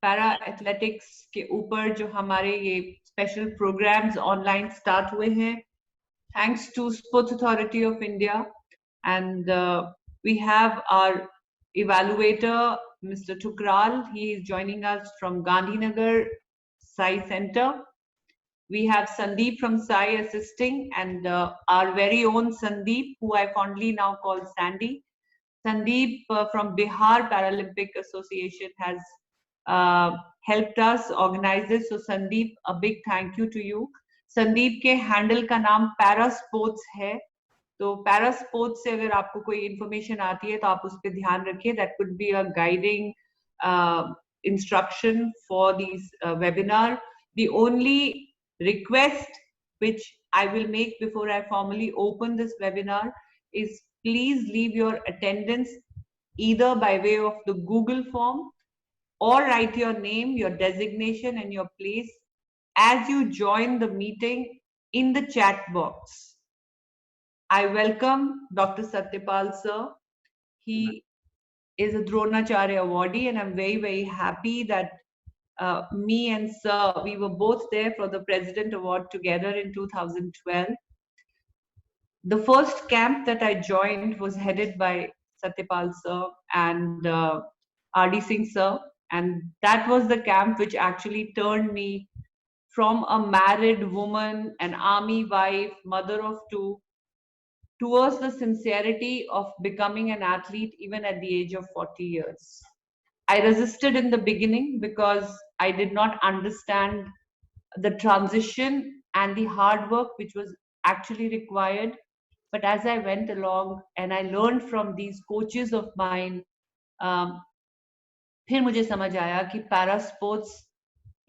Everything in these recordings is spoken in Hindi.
पैरा एथलेटिक्स के ऊपर जो हमारे ये स्पेशल प्रोग्राम्स ऑनलाइन स्टार्ट हुए हैं, thanks to sports authority of India, and we have our evaluator Mr. Tukral. He is joining us from Gandhinagar Sai Center. We have Sandeep from Sai assisting, and our very own Sandeep, who I fondly now call Sandy. Sandeep from Bihar Paralympic Association has helped us organize this. So Sandeep, a big thank you to you. Sandeep के handle का नाम Para Sports है. तो पैरा स्पोर्ट्स से अगर आपको कोई इंफॉर्मेशन आती है तो आप उस पर ध्यान रखिए. That could be a guiding instruction for this webinar. The only request which I will make before I formally open this webinar is please leave your attendance either by way of the Google form or write your name, your designation and your place as you join the meeting in the chat box. I welcome Dr. Satyapal sir. He is a Dronacharya awardee, and I'm very, very happy that me and sir, we were both there for the President Award together in 2012. The first camp that I joined was headed by Satyapal sir and R.D. Singh sir, and that was the camp which actually turned me from a married woman, an army wife, mother of two, towards the sincerity of becoming an athlete even at the age of 40 years. I resisted in the beginning because I did not understand the transition and the hard work which was actually required. But as I went along and I learned from these coaches of mine, फिर मुझे समझ आया कि para sports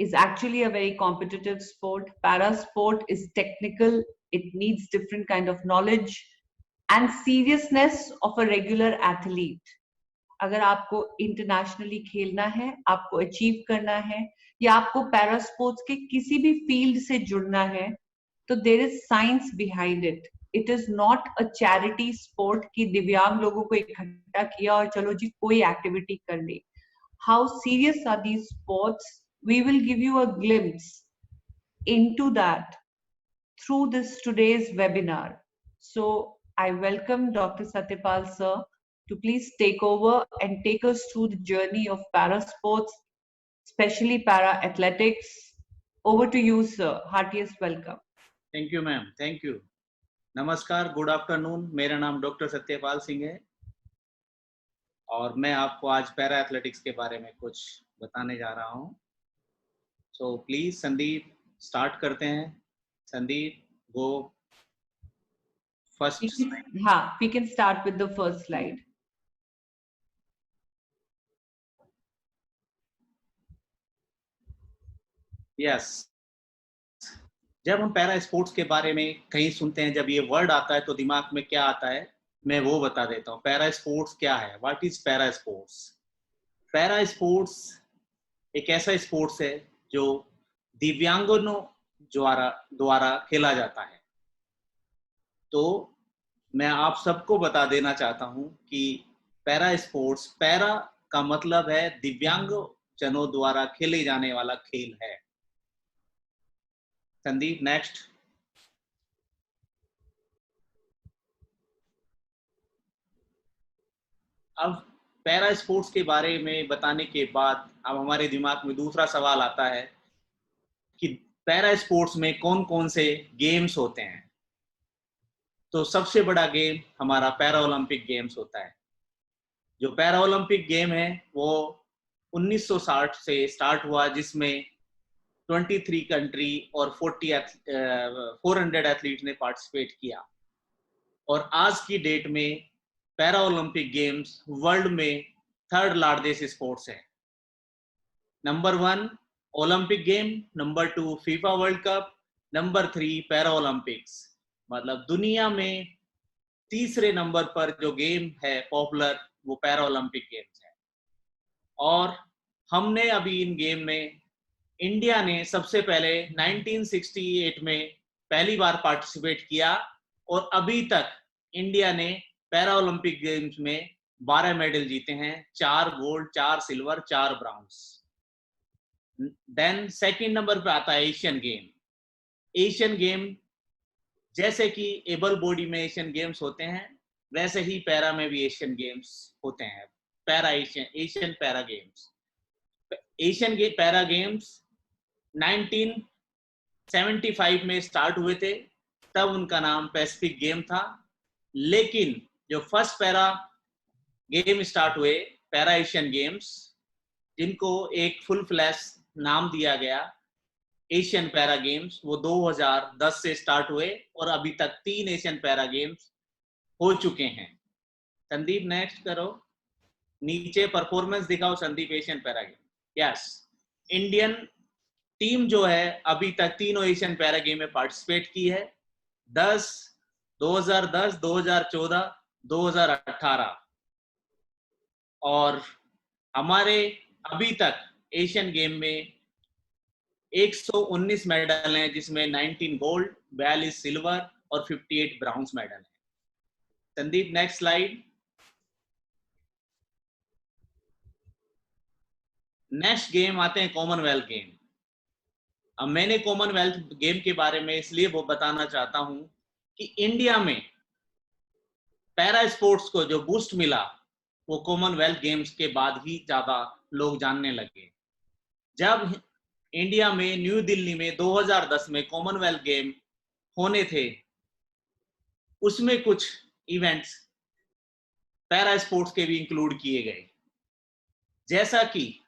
is actually a very competitive sport. Para sport is technical. It needs different kind of knowledge and seriousness of a regular athlete. अगर आपको इंटरनेशनली खेलना है, आपको अचीव करना है, या आपको पैरा स्पोर्ट्स के किसी भी फील्ड से जुड़ना है, तो there is science behind it. It is not a charity sport कि दिव्यांग लोगों को इकट्ठा किया और चलो जी कोई एक्टिविटी कर ली. How serious are these sports? We will give you a glimpse into that through this today's webinar. So I welcome Dr. Satyapal sir to please take over and take us through the journey of para sports, especially para athletics. Over to you, sir. Heartiest welcome. Thank you, ma'am. Thank you. नमस्कार, गुड आफ्टरनून. मेरा नाम डॉक्टर सत्यपाल सिंह है और मैं आपको आज पैरा एथलेटिक्स के बारे में कुछ बताने जा रहा हूँ. सो प्लीज संदीप स्टार्ट करते हैं. Sandeep, go first. हाँ, we can start with the first slide. Yes. जब हम पैरा स्पोर्ट्स के बारे में कहीं सुनते हैं, जब ये वर्ड आता है तो दिमाग में क्या आता है, मैं वो बता देता हूँ. पैरा स्पोर्ट्स क्या है? What is para sports? Para sports एक ऐसा स्पोर्ट्स है जो दिव्यांगों द्वारा खेला जाता है. तो मैं आप सबको बता देना चाहता हूं कि पैरा स्पोर्ट्स, पैरा का मतलब है दिव्यांग जनों द्वारा खेले जाने वाला खेल है. संदीप, नेक्स्ट. अब पैरा स्पोर्ट्स के बारे में बताने के बाद अब हमारे दिमाग में दूसरा सवाल आता है कि पैरा स्पोर्ट्स में कौन कौन से गेम्स होते हैं. तो सबसे बड़ा गेम हमारा पैरा ओलंपिक गेम्स होता है. जो पैरा ओलंपिक गेम है वो 1960 से स्टार्ट हुआ, जिसमें 23 कंट्री और 400 एथलीट ने पार्टिसिपेट किया. और आज की डेट में पैरा ओलंपिक गेम्स वर्ल्ड में थर्ड लार्जेस्ट स्पोर्ट्स है. Number 1 Olympic game, number 2 FIFA world cup, number 3 para Olympics. मतलब दुनिया में तीसरे नंबर पर जो गेम है पॉपुलर, वो पैरा ओलंपिक गेम्स है. और हमने अभी इन गेम में, इंडिया ने सबसे पहले 1968 में पहली बार पार्टिसिपेट किया और अभी तक इंडिया ने पैरा ओलंपिक गेम्स में 12 मेडल जीते हैं. 4 gold, 4 silver, 4 bronze. Then second number पे आता है एशियन गेम। एशियन गेम जैसे कि एबल बॉडी में एशियन गेम्स होते हैं, वैसे ही पैरा में भी एशियन गेम्स होते हैं। Para Asian para games. Asian para games 1975 में स्टार्ट हुए थे, तब उनका नाम पैसिफिक गेम था। लेकिन जो फर्स्ट पैरा गेम स्टार्ट हुए, पैरा एशियन गेम्स, जिनको एक फुल फ्लैश नाम दिया गया एशियन पैरा गेम्स, वो 2010 से स्टार्ट हुए और अभी तक 3 एशियन पैरा गेम्स हो चुके हैं। संदीप नेक्स्ट करो, नीचे परफॉर्मेंस दिखाओ Sandeep Asian para game. Yes, Indian team जो है अभी तक तीनों एशियन पैरा गेम में पार्टिसिपेट की है, 2010, 2014, 2018। और हमारे अभी तक एशियन गेम में 119 मेडल हैं, जिसमें 19 गोल्ड, 42 सिल्वर और 58 ब्राउन्स मेडल हैं। Sandeep next slide. Next game आते हैं कॉमनवेल्थ गेम। अब मैंने कॉमनवेल्थ गेम के बारे में इसलिए वो बताना चाहता हूं कि इंडिया में पैरा स्पोर्ट्स को जो बूस्ट मिला वो कॉमनवेल्थ गेम्स के बाद ही ज्यादा लोग जानने लगे। जब इंडिया में न्यू दिल्ली में 2010 में कॉमनवेल्थ गेम होने थे, उसमें कुछ इवेंट्स पैरा स्पोर्ट्स के भी इंक्लूड किए गए। जैसा कि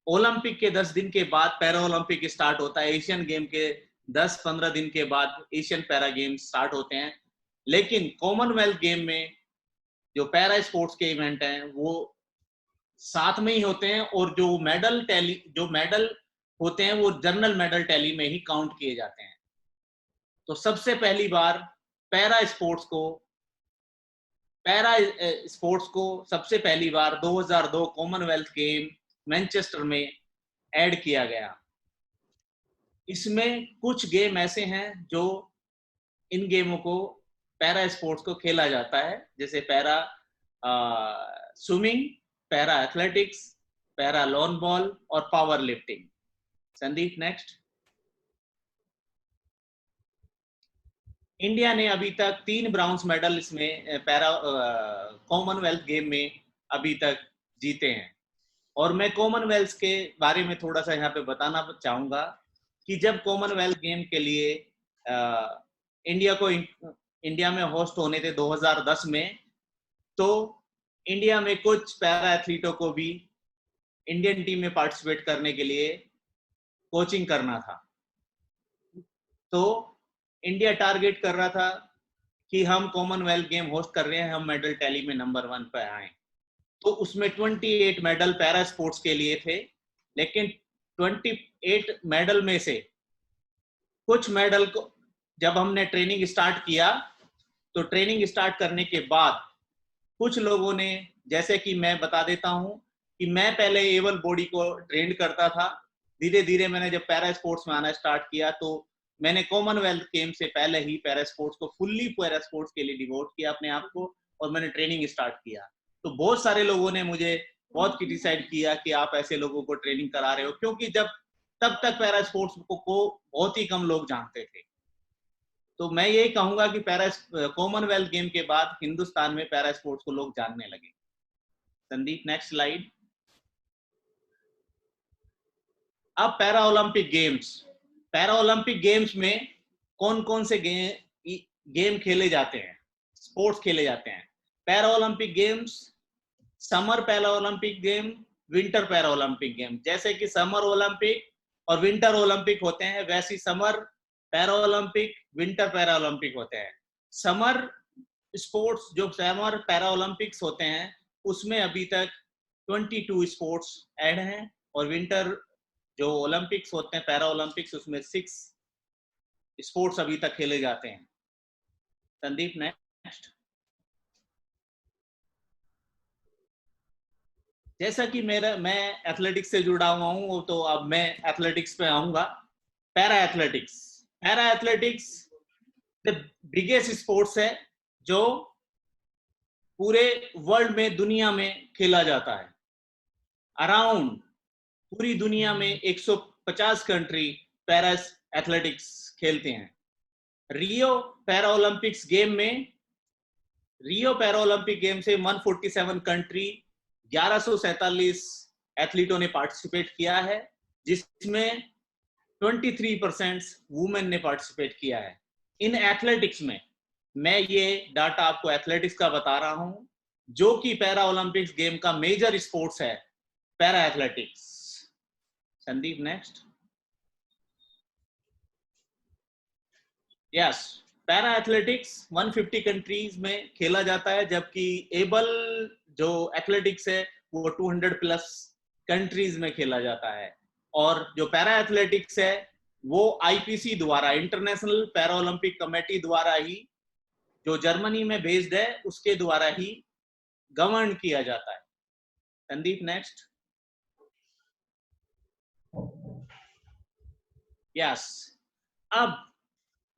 ओलंपिक के 10 दिन के बाद पैरा ओलंपिक स्टार्ट होता है, एशियन गेम के 10-15 दिन के बाद एशियन पैरा गेम स्टार्ट होते हैं। लेकिन कॉमनवेल्थ गेम में जो पैरा स्पोर्ट्स के इवेंट हैं वो साथ में ही होते हैं, और जो मेडल होते हैं वो जनरल मेडल टैली में ही काउंट किए जाते हैं। तो सबसे पहली बार पैरा स्पोर्ट्स को सबसे पहली बार 2002 कॉमनवेल्थ गेम मैनचेस्टर में ऐड किया गया। इसमें कुछ गेम ऐसे हैं जो इन गेमों को पैरा स्पोर्ट्स को खेला जाता है, जैसे para swimming, para athletics, para lawn ball और power lifting. Sandeep next. India ने अभी तक 3 ब्राउन्स मेडल इसमें पैरा कॉमनवेल्थ गेम में अभी तक जीते हैं। और मैं कॉमनवेल्थ के बारे में थोड़ा सा यहाँ पे बताना चाहूंगा कि जब कॉमनवेल्थ गेम के लिए इंडिया में होस्ट होने थे 2010 में, तो इंडिया में कुछ पैरा एथलीटों को भी इंडियन टीम में पार्टिसिपेट करने के लिए कोचिंग करना था। तो इंडिया टारगेट कर रहा था कि हम कॉमनवेल्थ गेम होस्ट कर रहे हैं, हम मेडल टैली में नंबर 1 पे आए। तो उसमें 28 मेडल पैरा स्पोर्ट्स के लिए थे, लेकिन 28 मेडल में से कुछ मेडल को जब हमने ट्रेनिंग स्टार्ट किया, तो ट्रेनिंग स्टार्ट करने के बाद कुछ लोगों ने, जैसे कि मैं बता देता हूं कि मैं पहले एबल बॉडी को ट्रेन करता था। धीरे धीरे मैंने जब पैरा स्पोर्ट्स में आना स्टार्ट किया, तो मैंने कॉमनवेल्थ गेम से पहले ही पैरा स्पोर्ट्स को फुल्ली पैरा स्पोर्ट्स के लिए डिवोट किया अपने आप को, और मैंने ट्रेनिंग स्टार्ट किया। तो बहुत सारे लोगों ने मुझे बहुत क्रिटिसाइड किया कि आप ऐसे लोगों को ट्रेनिंग करा रहे हो, क्योंकि तब तक पैरा स्पोर्ट्स को बहुत ही कम लोग जानते थे। तो मैं यही कहूंगा कि कॉमनवेल्थ गेम के बाद हिंदुस्तान में पैरा स्पोर्ट्स को लोग जानने लगे। Sandeep next slide. अब पैरा ओलंपिक गेम्स में कौन कौन से गेम खेले जाते हैं, स्पोर्ट्स खेले जाते हैं। Para Olympic games, summer para Olympic game, winter para Olympic game. जैसे कि समर ओलंपिक और विंटर ओलंपिक होते हैं, वैसे summer para Olympic, winter para Olympic होते हैं। समर स्पोर्ट्स जो समर पैरा ओलंपिक्स होते हैं, उसमें अभी तक 22 स्पोर्ट्स ऐड हैं, और विंटर जो ओलंपिक्स होते हैं पैरा ओलंपिक्स, उसमें 6 स्पोर्ट्स अभी तक खेले जाते हैं। संदीप नेक्स्ट। जैसा कि मैं एथलेटिक्स से जुड़ा हुआ हूं, तो अब मैं एथलेटिक्स पे आऊंगा। Para athletics the biggest sports है जो पूरे वर्ल्ड में, दुनिया में खेला जाता है। अराउंड पूरी दुनिया में 150 कंट्री पैरा एथलेटिक्स खेलते हैं। रियो पैरा ओलंपिक्स गेम में रियो पैरा ओलंपिक गेम से 147 कंट्री 1147 एथलीटों ने पार्टिसिपेट किया है, जिसमें 23% वुमेन ने पार्टिसिपेट किया है। इन एथलेटिक्स में मैं ये डाटा आपको एथलेटिक्स का बता रहा हूं, जो कि पैरा ओलंपिक्स गेम का मेजर स्पोर्ट्स है, para athletics. Sandeep next. Yes, para athletics 150 countries में खेला जाता है, जबकि एबल जो एथलेटिक्स है वो 200 प्लस कंट्रीज में खेला जाता है। और जो पैरा एथलेटिक्स है वो आईपीसी द्वारा, इंटरनेशनल पैरा ओलंपिक कमेटी द्वारा ही, जो जर्मनी में बेस्ड है, उसके द्वारा ही गवर्न किया जाता है। संदीप नेक्स्ट। यस, अब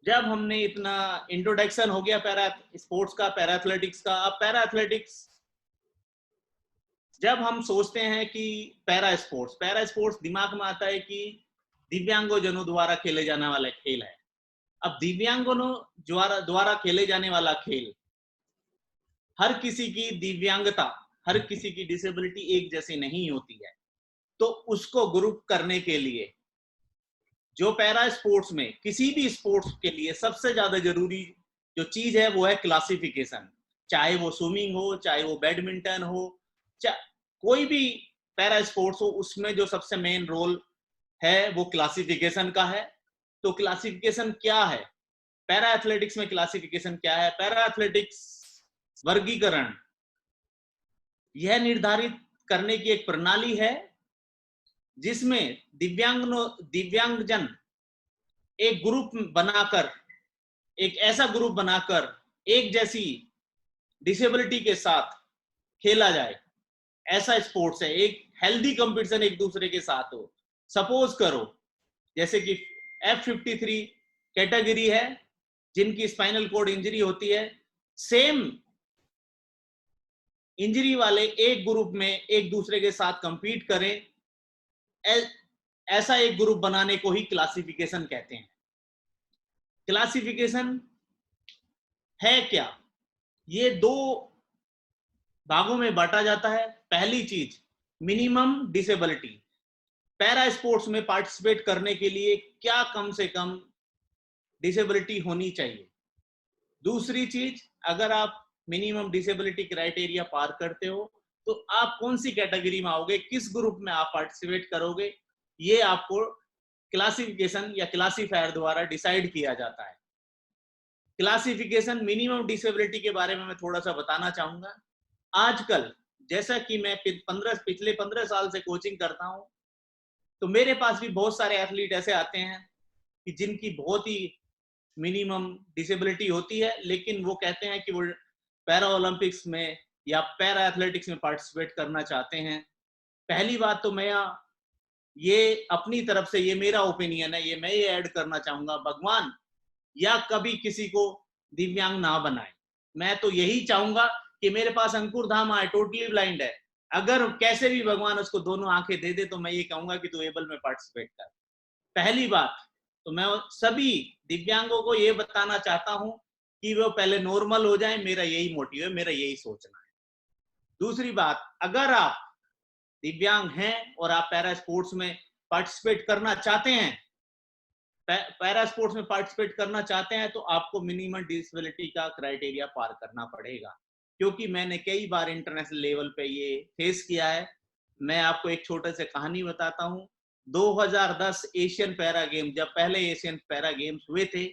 जब हमने इतना इंट्रोडक्शन हो गया पैरा स्पोर्ट्स का, पैरा एथलेटिक्स का, अब पैरा एथलेटिक्स जब हम सोचते हैं कि पैरा स्पोर्ट्स दिमाग में आता है कि दिव्यांगजनों द्वारा खेले जाने वाला खेल है। अब दिव्यांगजनों द्वारा खेले जाने वाला खेल, हर किसी की दिव्यांगता, हर किसी की डिसेबिलिटी एक जैसी नहीं होती है, तो उसको ग्रुप करने के लिए जो पैरा स्पोर्ट्स में, किसी भी स्पोर्ट्स के लिए सबसे ज्यादा जरूरी जो चीज है वो है क्लासिफिकेशन। चाहे वो स्विमिंग हो, चाहे वो बैडमिंटन हो, कोई भी पैरा स्पोर्ट्स हो, उसमें जो सबसे मेन रोल है वो क्लासिफिकेशन का है। तो क्लासिफिकेशन क्या है पैरा एथलेटिक्स में? क्लासिफिकेशन क्या है? पैरा एथलेटिक्स वर्गीकरण यह निर्धारित करने की एक प्रणाली है जिसमें दिव्यांगजन एक ग्रुप बनाकर, एक ऐसा ग्रुप बनाकर एक जैसी डिसेबिलिटी के साथ खेला जाए, ऐसा स्पोर्ट्स है। एक हेल्दी कंपटीशन एक दूसरे के साथ हो। सपोज करो जैसे कि F53 कैटेगरी है जिनकी स्पाइनल कॉर्ड इंजरी होती है, सेम इंजरी वाले एक ग्रुप में एक दूसरे के साथ कंपीट करें, ऐसा एक ग्रुप बनाने को ही क्लासिफिकेशन कहते हैं। क्लासिफिकेशन है क्या? ये दो भागों में बांटा जाता है। पहली चीज, मिनिमम डिसेबिलिटी। पैरा स्पोर्ट्स में पार्टिसिपेट करने के लिए क्या कम से कम डिसेबिलिटी होनी चाहिए। दूसरी चीज, अगर आप मिनिमम डिसेबिलिटी क्राइटेरिया पार करते हो तो आप कौन सी कैटेगरी में आओगे, किस ग्रुप में आप पार्टिसिपेट करोगे, ये आपको क्लासिफिकेशन या क्लासिफायर द्वारा डिसाइड किया जाता है। क्लासिफिकेशन मिनिमम डिसेबिलिटी के बारे में मैं थोड़ा सा बताना चाहूंगा। आजकल जैसा कि मैं पिछले 15 साल से कोचिंग करता हूं, तो मेरे पास भी बहुत सारे एथलीट ऐसे आते हैं कि जिनकी बहुत ही मिनिमम डिसेबिलिटी होती है, लेकिन वो कहते हैं कि वो पैरा ओलंपिक्स में या पैरा एथलेटिक्स में पार्टिसिपेट करना चाहते हैं। पहली बात तो मैं ये अपनी तरफ से, ये मेरा ओपिनियन है, ये मैं ये ऐड करना चाहूंगा, भगवान या कभी किसी को दिव्यांग ना बनाए। मैं तो यही चाहूंगा कि मेरे पास अंकुर धाम आए, टोटली ब्लाइंड है, अगर कैसे भी भगवान उसको दोनों आंखें दे दे तो मैं ये कहूंगा कि तू एबल में पार्टिसिपेट कर। पहली बात तो मैं सभी दिव्यांगों को ये बताना चाहता हूं कि वो पहले नॉर्मल हो जाए, मेरा यही मोटिव है, मेरा यही सोचना है। दूसरी बात, अगर आप दिव्यांग हैं और आप पैरा स्पोर्ट्स में पार्टिसिपेट करना चाहते हैं, पैरा स्पोर्ट्स में पार्टिसिपेट करना चाहते हैं, तो आपको मिनिमम डिसेबिलिटी का क्राइटेरिया पार करना पड़ेगा, क्योंकि मैंने कई बार इंटरनेशनल लेवल पे ये फेस किया है। मैं आपको एक छोटे से कहानी बताता हूँ। 2010 एशियन पैरा गेम, जब पहले एशियन पैरा गेम्स हुए थे,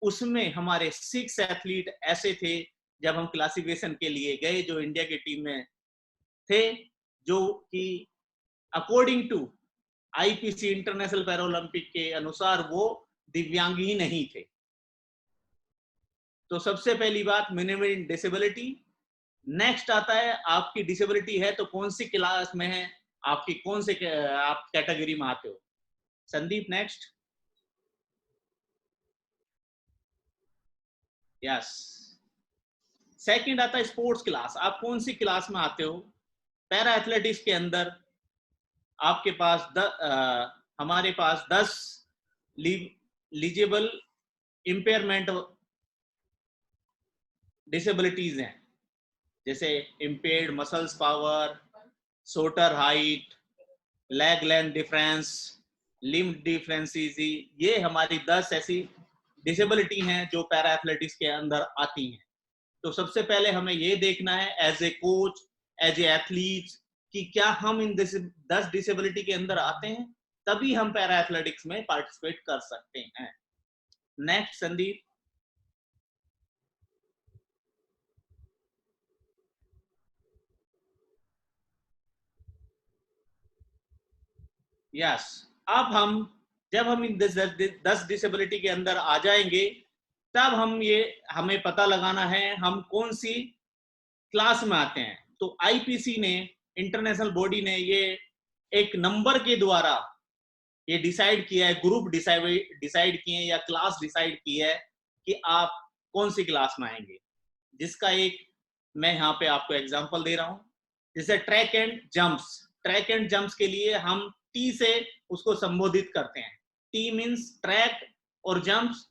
उसमें हमारे 6 एथलीट ऐसे थे, जब हम क्लासिफिकेशन के लिए गए, जो इंडिया की टीम में थे, जो कि according to IPC international para Olympic के अनुसार वो दिव्यांग ही नहीं थे। तो सबसे पहली बात मिनिमम डिसेबिलिटी। नेक्स्ट आता है आपकी डिसेबिलिटी है तो कौन सी क्लास में है, आपकी कौन से आप कैटेगरी में आते हो। संदीप नेक्स्ट। यस, सेकंड आता है स्पोर्ट्स क्लास। आप कौन सी क्लास में आते हो पैरा एथलेटिक्स के अंदर? आपके पास हमारे पास 10 लीजिबल इम्पेयरमेंट डिसेबिलिटीज हैं, जैसे impaired muscles power, shoulder height, leg length difference, limb differences, ये हमारी 10 ऐसी डिसेबिलिटी हैं जो पैरा एथलेटिक्स के अंदर आती हैं। तो सबसे पहले हमें ये देखना है as a coach, as a athlete, कि क्या हम इन 10 डिसेबिलिटी के अंदर आते हैं, तभी हम पैरा एथलेटिक्स में पार्टिसिपेट कर सकते हैं। नेक्स्ट संदीप। यस, अब जब हम इन 10 डिसेबिलिटी के अंदर आ जाएंगे, तब हमें पता लगाना है हम कौन सी क्लास में आते हैं। तो आईपीसी ने, इंटरनेशनल बॉडी ने, ये एक नंबर के द्वारा ये डिसाइड किया है, ग्रुप डिसाइड किए हैं या क्लास डिसाइड की है कि आप कौन सी क्लास में आएंगे, जिसका एक मैं यहाँ पे आपको एग्जांपल दे रहा हूँ। जैसे ट्रैक एंड जंप्स के लिए हम टी से उसको संबोधित करते हैं। टी मींस ट्रैक और jumps,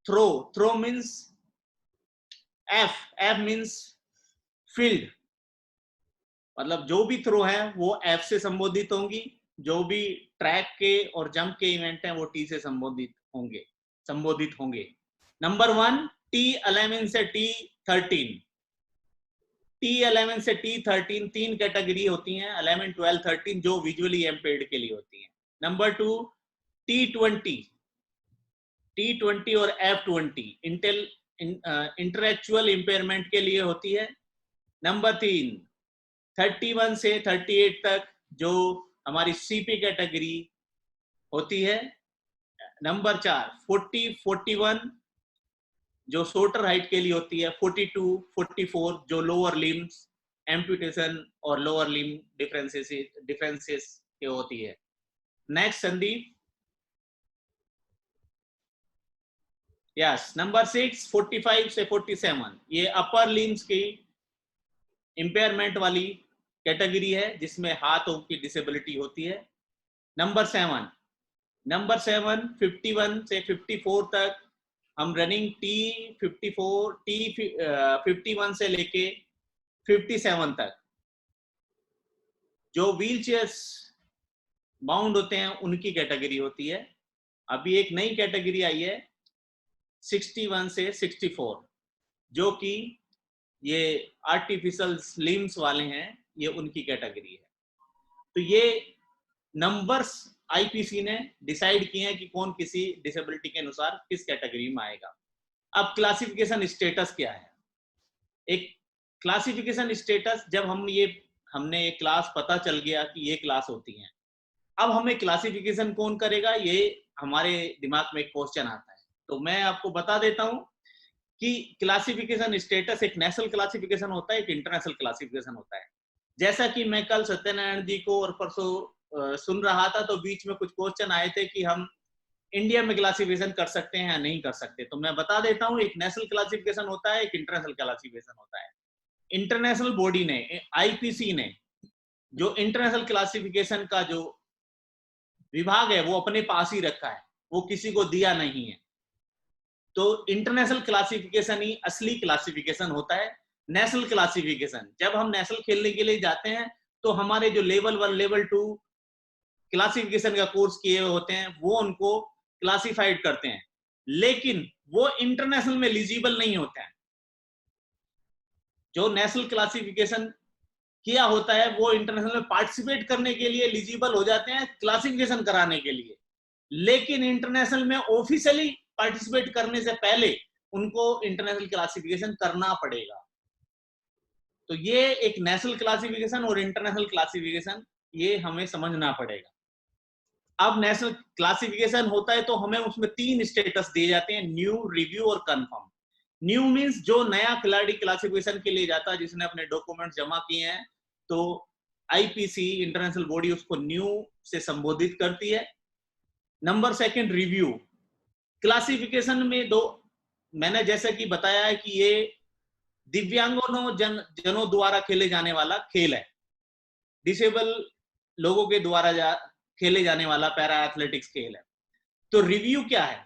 throw means F means field, मतलब जो भी थ्रो है वो एफ से संबोधित होंगी, जो भी ट्रैक के और जंप के इवेंट हैं वो टी से संबोधित होंगे। नंबर 1 T11 से T13, T11 से T13 तीन कैटेगरी होती हैं, 11, 12, 13, जो विजुअली इम्पेयर्ड के लिए होती हैं। नंबर 2 T20 और F20 इंटेलेक्चुअल इम्पेयरमेंट के लिए होती है। नंबर 3 31 से 38 तक जो हमारी सीपी कैटेगरी होती है। नंबर 4 41 जो शोल्डर हाइट के लिए होती है। 42, 44 जो लोअर लिम्स एम्पुटेशन और लोअर लिम डिफरेंसेस के होती है। नेक्स्ट संदीप। यस, नंबर 6 45 से 47 ये अपर लिम्स की इंपेयरमेंट वाली कैटेगरी है, जिसमें हाथों की डिसेबिलिटी होती है। नंबर 7 51 से 54 तक हम रनिंग T51 से लेके 57 तक जो व्हील चेयर्स बाउंड होते हैं उनकी कैटेगरी होती है। अभी एक नई कैटेगरी आई है 61 से 64, जो कि ये आर्टिफिशियल लिम्स वाले हैं, ये उनकी कैटेगरी है। तो ये नंबर्स आईपीसी ने डिसाइड किए हैं कि कौन किसी डिसेबिलिटी के अनुसार किस कैटेगरी में आएगा। अब क्लासिफिकेशन स्टेटस क्या है? एक क्लासिफिकेशन स्टेटस, जब हमने एक क्लास पता चल गया कि ये क्लास होती है, अब हमें क्लासिफिकेशन कौन करेगा, ये हमारे दिमाग में एक क्वेश्चन आता है। तो मैं आपको बता देता हूं कि क्लासिफिकेशन स्टेटस एक नेशनल क्लासिफिकेशन होता है, एक इंटरनेशनल क्लासिफिकेशन होता है। जैसा कि मैं कल सत्यनारायण जी को और परसों सुन रहा था, तो बीच में कुछ क्वेश्चन आए थे कि हम इंडिया में क्लासिफिकेशन कर सकते हैं या नहीं कर सकते। तो मैं बता देता हूं, एक नेशनल क्लासिफिकेशन होता है, एक इंटरनेशनल क्लासिफिकेशन होता है। इंटरनेशनल बॉडी ने, आईपीसी ने, जो इंटरनेशनल क्लासिफिकेशन का जो विभाग है वो अपने पास ही रखा है, वो किसी को दिया नहीं है। तो इंटरनेशनल क्लासिफिकेशन ही असली क्लासिफिकेशन होता है। नेशनल क्लासिफिकेशन, जब हम नेशनल खेलने के लिए जाते हैं तो हमारे जो लेवल 1 लेवल 2 क्लासिफिकेशन का कोर्स किए हुए होते हैं वो उनको क्लासिफाइड करते हैं, लेकिन वो इंटरनेशनल में एलिजिबल नहीं होते हैं। जो नेशनल क्लासिफिकेशन किया होता है वो इंटरनेशनल में पार्टिसिपेट करने के लिए एलिजिबल हो जाते हैं, क्लासिफिकेशन कराने के लिए, लेकिन इंटरनेशनल में ऑफिशियली पार्टिसिपेट करने से पहले उनको इंटरनेशनल क्लासिफिकेशन करना पड़ेगा। तो ये एक नेशनल क्लासिफिकेशन और इंटरनेशनल क्लासिफिकेशन, ये हमें समझना पड़ेगा। अब नेशनल क्लासिफिकेशन होता है तो हमें उसमें 3 स्टेटस दिए जाते हैं, न्यू, रिव्यू और कंफर्म। न्यू मींस जो नया खिलाड़ी क्लासिफिकेशन के लिए जाता है, जिसने अपने डॉक्यूमेंट जमा किए हैं, तो आईपीसी इंटरनेशनल बॉडी उसको न्यू से संबोधित करती है। Number 2 review. क्लासिफिकेशन में मैंने जैसा कि बताया है कि ये दिव्यांगों जनों द्वारा खेले जाने वाला खेल है। डिसेबल लोगों के द्वारा खेले जाने वाला पैरा एथलेटिक्स खेल है। तो रिव्यू क्या है?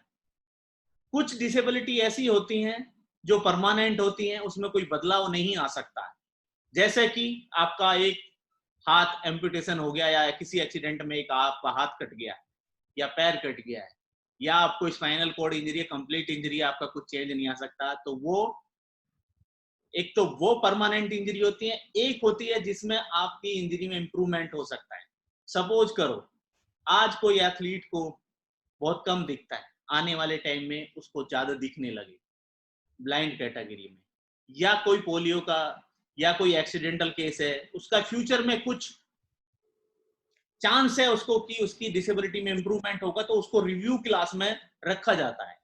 कुछ डिसेबिलिटी ऐसी होती हैं जो परमानेंट होती हैं, उसमें कोई बदलाव नहीं आ सकता। जैसे कि आपका एक हाथ एम्पुटेशन हो गया, या किसी एक्सीडेंट में एक आपका हाथ कट गया या पैर कट गया है, या आपको स्पाइनल कॉर्ड इंजरी है, कंप्लीट इंजरी है, आपका कुछ चेंज नहीं आ सकता। तो वो एक तो वो परमानेंट इंजरी होती है, एक होती है जिसमें आपकी इंजरी में इंप्रूवमेंट हो सकता है। सपोज करो आज कोई एथलीट को बहुत कम दिखता है, आने वाले टाइम में उसको ज्यादा दिखने लगे ब्लाइंड कैटेगरी में, या कोई पोलियो का या कोई एक्सीडेंटल केस है, उसका फ्यूचर में कुछ चांस है उसको कि उसकी डिसेबिलिटी में इंप्रूवमेंट होगा, तो उसको रिव्यू क्लास में रखा जाता है।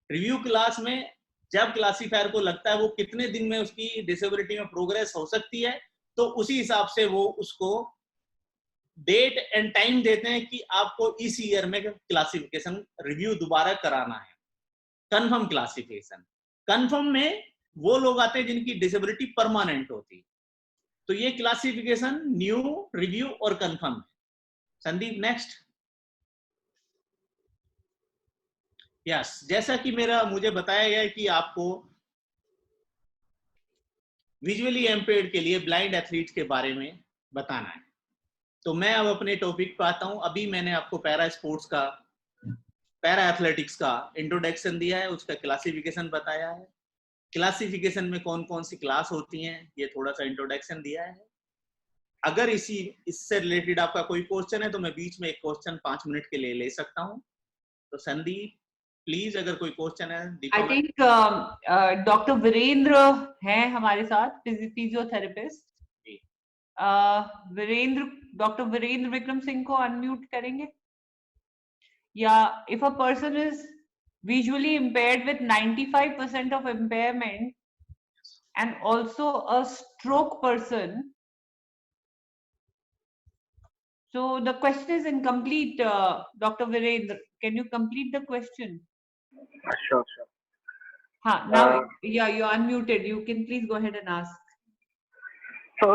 रिव्यू क्लास में जब क्लासीफायर को लगता है वो कितने दिन में उसकी डिसेबिलिटी में प्रोग्रेस हो सकती है, तो उसी हिसाब से वो उसको डेट एंड टाइम देते हैं कि आपको इस ईयर में क्लासिफिकेशन रिव्यू दोबारा कराना है। कंफर्म क्लासिफिकेशन, कंफर्म में वो लोग आते हैं जिनकी डिसेबिलिटी परमानेंट होती है। तो ये क्लासिफिकेशन न्यू, रिव्यू और कंफर्म है। संदीप नेक्स्ट। यस, जैसा कि मुझे बताया गया है कि आपको विजुअली एम्पेयर्ड के लिए ब्लाइंड एथलीट के बारे में बताना है, तो मैं अब अपने टॉपिक पे आता हूं। अभी मैंने आपको पैरा एथलेटिक्स का इंट्रोडक्शन दिया है, उसका क्लासिफिकेशन बताया है, क्लासिफिकेशन में कौन कौन सी क्लास होती हैं ये थोड़ा सा इंट्रोडक्शन दिया है। अगर इससे रिलेटेड आपका कोई क्वेश्चन है तो मैं बीच में एक क्वेश्चन 5 मिनट के लिए ले सकता हूं। तो संदीप प्लीज, अगर कोई क्वेश्चन है। आई थिंक डॉक्टर वीरेंद्र हैं हमारे साथ, फिजियोथेरेपिस्ट। डॉक्टर वीरेंद्र विक्रम सिंह को अनम्यूट करेंगे? या if a person is visually impaired with 95% of impairment and also a stroke person, so the question is incomplete. Dr. Virendra, can you complete the question? Sure. Now yeah, you're unmuted, you can please go ahead and ask. So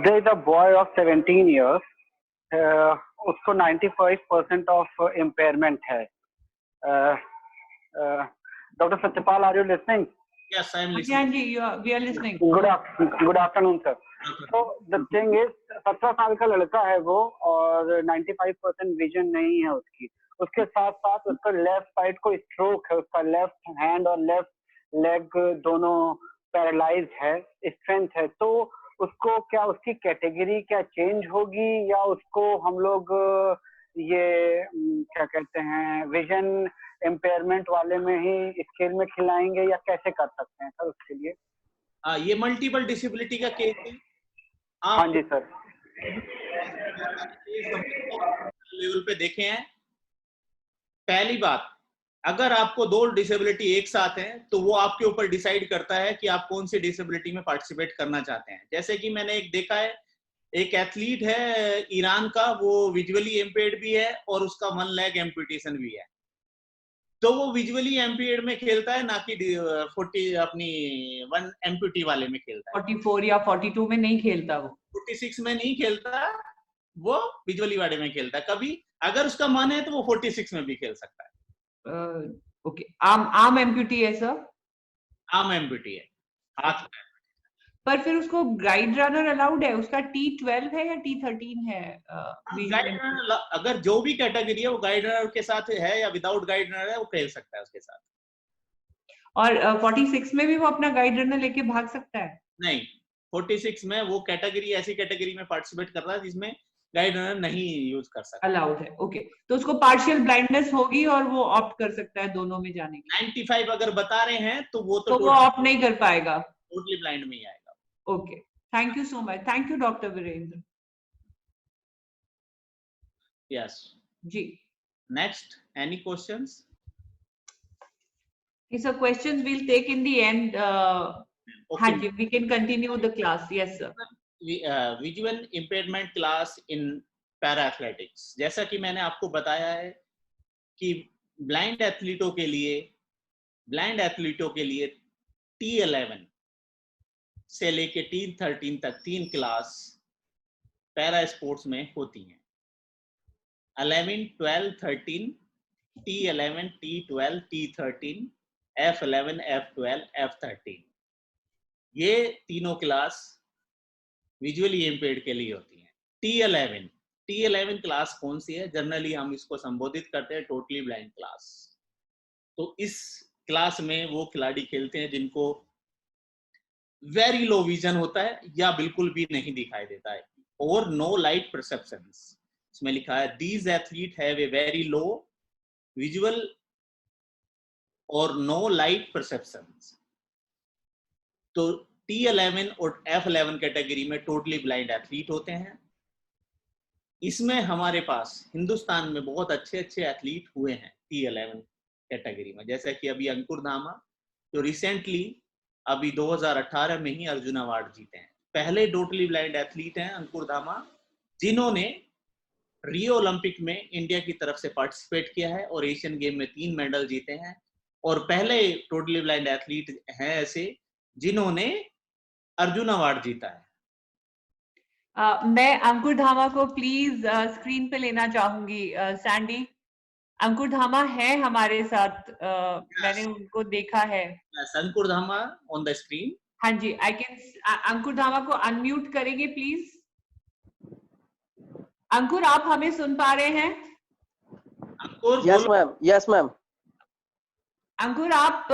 there is a boy of 17 years, उसको 95% of impairment है. Dr. Satyapal, are you listening? Yes, I am listening. We are listening. Good afternoon, sir. So the thing is, 17 साल का लड़का है वो, और 95% विजन नहीं है उसकी। उसके साथ साथ उसका लेफ्ट साइड को स्ट्रोक है, उसका लेफ्ट हैंड और लेफ्ट लेग दोनों पैरालाइज है, स्ट्रेंथ है। तो उसको क्या, उसकी कैटेगरी क्या चेंज होगी, या उसको हम लोग ये क्या कहते हैं विजन इम्पेयरमेंट वाले में ही स्केल में खिलाएंगे, या कैसे कर सकते हैं सर उसके लिए? ये मल्टीपल डिसेबिलिटी का केस है। हाँ जी सर। लेवल पे देखे हैं। पहली बात, अगर आपको 2 डिसेबिलिटी एक साथ हैं तो वो आपके ऊपर डिसाइड करता है कि आप कौन सी डिसेबिलिटी में पार्टिसिपेट करना चाहते हैं। जैसे कि मैंने एक देखा है, एक एथलीट है ईरान का, वो विजुअली इम्पेयर्ड भी है और उसका 1 लेग एम्पुटेशन भी है। तो वो विजुअली एम्पेयर्ड में खेलता है, ना कि 40 अपनी 1 एम्पुटी वाले में खेलता है। 44 या 42 में नहीं खेलता, वो 46 में नहीं खेलता, वो विजुअली वाले में खेलता है। कभी अगर उसका मन है तो वो 46 में भी खेल सकता है। ओके, आर्म एम्पुटी है सर? आर्म एम्पुटी है, हाथ। पर फिर उसको गाइड रनर अलाउड है? उसका T12 है या T13 है? गाइड रनर, अगर जो भी कैटेगरी है वो गाइड रनर के साथ है या विदाउट गाइड रनर है, वो खेल सकता है उसके साथ। और 46 में भी वो अपना गाइड रनर लेके भाग सकता है? नहीं, 46 में वो कैटेगरी ऐसी कैटेगरी में पार्टिसिपेट कर रहा है जिसमें गाइड रनर नहीं यूज कर सकता, अलाउड है। ओके, तो उसको पार्शियल ब्लाइंडनेस होगी और वो ऑप्ट कर सकता है दोनों में जाने की। 95 अगर बता रहे हैं तो वो ऑप्ट नहीं कर पाएगा, टोटली ब्लाइंड में ही आएगा। Okay, thank you so much. Thank you doctor Virendra. Yes जी, next, any questions? Sir questions we'll take in the end. हाँ जी, we can continue the class. Yes sir. Visual impairment class in para athletics. जैसा कि मैंने आपको बताया है कि ब्लाइंड एथलीटों के लिए T11 से लेके T13 तक 3 क्लास पैरा स्पोर्ट्स में होती हैं। 11, 12, 13, T11, T12, T13, F11, F12, F13। ये तीनों क्लास विजुअली इम्पेयर्ड के लिए होती हैं। T11 क्लास कौन सी है? जनरली हम इसको संबोधित करते हैं टोटली ब्लाइंड क्लास। तो इस क्लास में वो खिलाड़ी खेलते हैं जिनको वेरी लो विजन होता है या बिल्कुल भी नहीं दिखाई देता है, और नो लाइट परसेप्शंस। इसमें लिखा है these athlete have a very low visual और नो लाइट परसेप्शंस। तो T11 और F11 कैटेगरी में टोटली ब्लाइंड एथलीट होते हैं। इसमें हमारे पास हिंदुस्तान में बहुत अच्छे अच्छे एथलीट हुए हैं T11 कैटेगरी में, जैसे कि अभी अंकुर धामा जो रिसेंटली अभी 2018 में ही अर्जुन अवार्ड जीते हैं। पहले टोटली ब्लाइंड एथलीट हैं अंकुर धामा, जिन्होंने रियो ओलंपिक में इंडिया की तरफ से पार्टिसिपेट किया है और एशियन गेम में 3 मेडल जीते हैं, और पहले टोटली ब्लाइंड एथलीट हैं ऐसे जिन्होंने अर्जुन अवार्ड जीता है। मैं अंकुर धामा को प्लीज स्क्रीन पे लेना चाहूंगी। सैंडी, अंकुर धामा है हमारे साथ, मैंने उनको देखा है। अंकुर धामा ऑन द स्क्रीन। हाँ जी, आई कैन। अंकुर धामा को अनम्यूट करेंगे प्लीज। अंकुर, आप हमें सुन पा रहे हैं? अंकुर, यस मैम, यस मैम। अंकुर, आप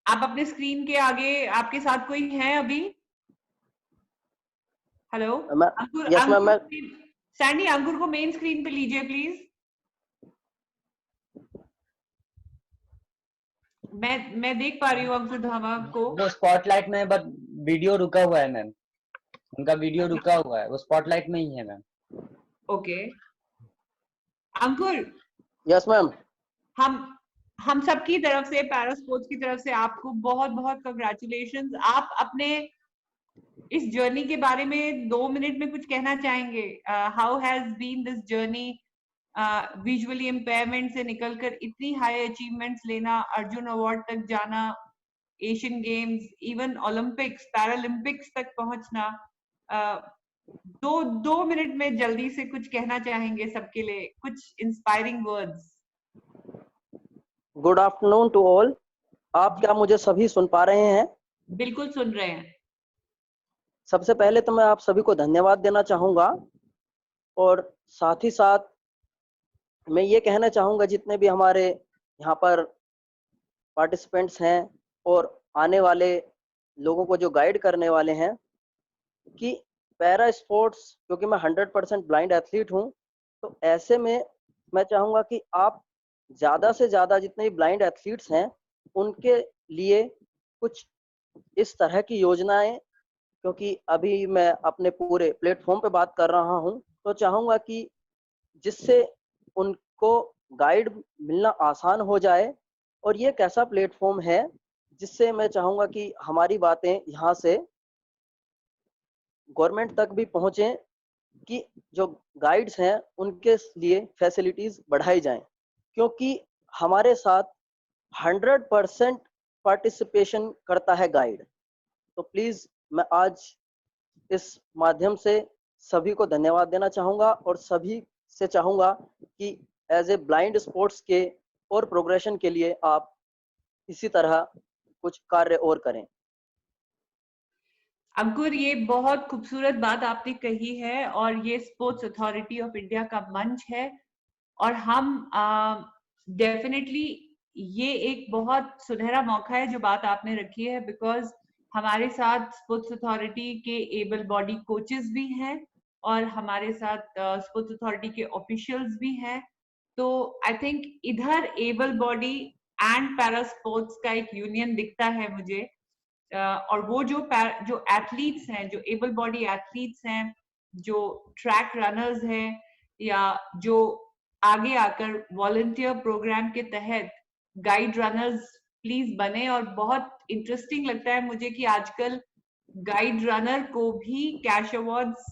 अपने स्क्रीन के आगे, आपके साथ कोई है अभी? Hello Ankur. Yes ma'am. Sandy, Ankur को मेन स्क्रीन पे लीजिए प्लीज। मैं देख पा रही हूँ अंकुर धामा को। वो स्पॉटलाइट में, बट वीडियो रुका हुआ है मैम, उनका वीडियो रुका हुआ है, वो स्पॉटलाइट में ही है ma'am. Okay Ankur. Yes ma'am. हम सबकी तरफ से, पैरा स्पोर्ट्स की तरफ से आपको बहुत बहुत कंग्रेचुलेशंस। आप अपने इस जर्नी के बारे में 2 मिनट में कुछ कहना चाहेंगे? How has been this journey, visually impairment से निकलकर इतनी हाई अचीवमेंट्स लेना, अर्जुन अवार्ड तक जाना, Asian games, even Olympics, Paralympics तक पहुंचना। दो मिनट में जल्दी से कुछ कहना चाहेंगे सबके लिए, कुछ inspiring words? Good afternoon to all. आप क्या मुझे सभी सुन पा रहे हैं? बिल्कुल सुन रहे हैं। सबसे पहले तो मैं आप सभी को धन्यवाद देना चाहूंगा, और साथ ही साथ मैं ये कहना चाहूंगा जितने भी हमारे यहाँ पर पार्टिसिपेंट्स हैं और आने वाले लोगों को जो गाइड करने वाले हैं, कि पैरा स्पोर्ट्स, क्योंकि मैं 100% ब्लाइंड एथलीट हूँ, तो ऐसे में मैं चाहूंगा कि आप ज़्यादा से ज़्यादा जितने भी ब्लाइंड एथलीट्स हैं उनके लिए कुछ इस तरह की योजनाएं, क्योंकि अभी मैं अपने पूरे प्लेटफॉर्म पे बात कर रहा हूं, तो चाहूंगा कि जिससे उनको गाइड मिलना आसान हो जाए। और ये एक ऐसा प्लेटफॉर्म है जिससे मैं चाहूंगा कि हमारी बातें यहाँ से गवर्नमेंट तक भी पहुँचें, कि जो गाइड्स हैं उनके लिए फैसिलिटीज बढ़ाई जाएं, क्योंकि हमारे साथ 100% पार्टिसिपेशन करता है गाइड। तो प्लीज मैं आज इस माध्यम से सभी को धन्यवाद देना चाहूंगा, और सभी से चाहूंगा कि एज ए ब्लाइंड स्पोर्ट्स के और प्रोग्रेशन के लिए आप इसी तरह कुछ कार्य और करें। अंकुर, ये बहुत खूबसूरत बात आपने कही है, और ये स्पोर्ट्स अथॉरिटी ऑफ इंडिया का मंच है, और हम डेफिनेटली ये एक बहुत सुनहरा मौका है जो बात आपने रखी है, बिकॉज हमारे साथ स्पोर्ट्स अथॉरिटी के एबल बॉडी कोचेस भी हैं और हमारे साथ स्पोर्ट्स अथॉरिटी के ऑफिशियल्स भी हैं। तो आई थिंक इधर able body and para sports का एक यूनियन दिखता है मुझे। और वो जो एथलीट्स हैं, जो एबल बॉडी एथलीट्स हैं, जो ट्रैक रनर्स हैं, या जो आगे आकर वॉलंटियर प्रोग्राम के तहत गाइड रनर्स प्लीज बने। और बहुत इंटरेस्टिंग लगता है मुझे कि आजकल गाइड रनर को भी कैश अवार्ड्स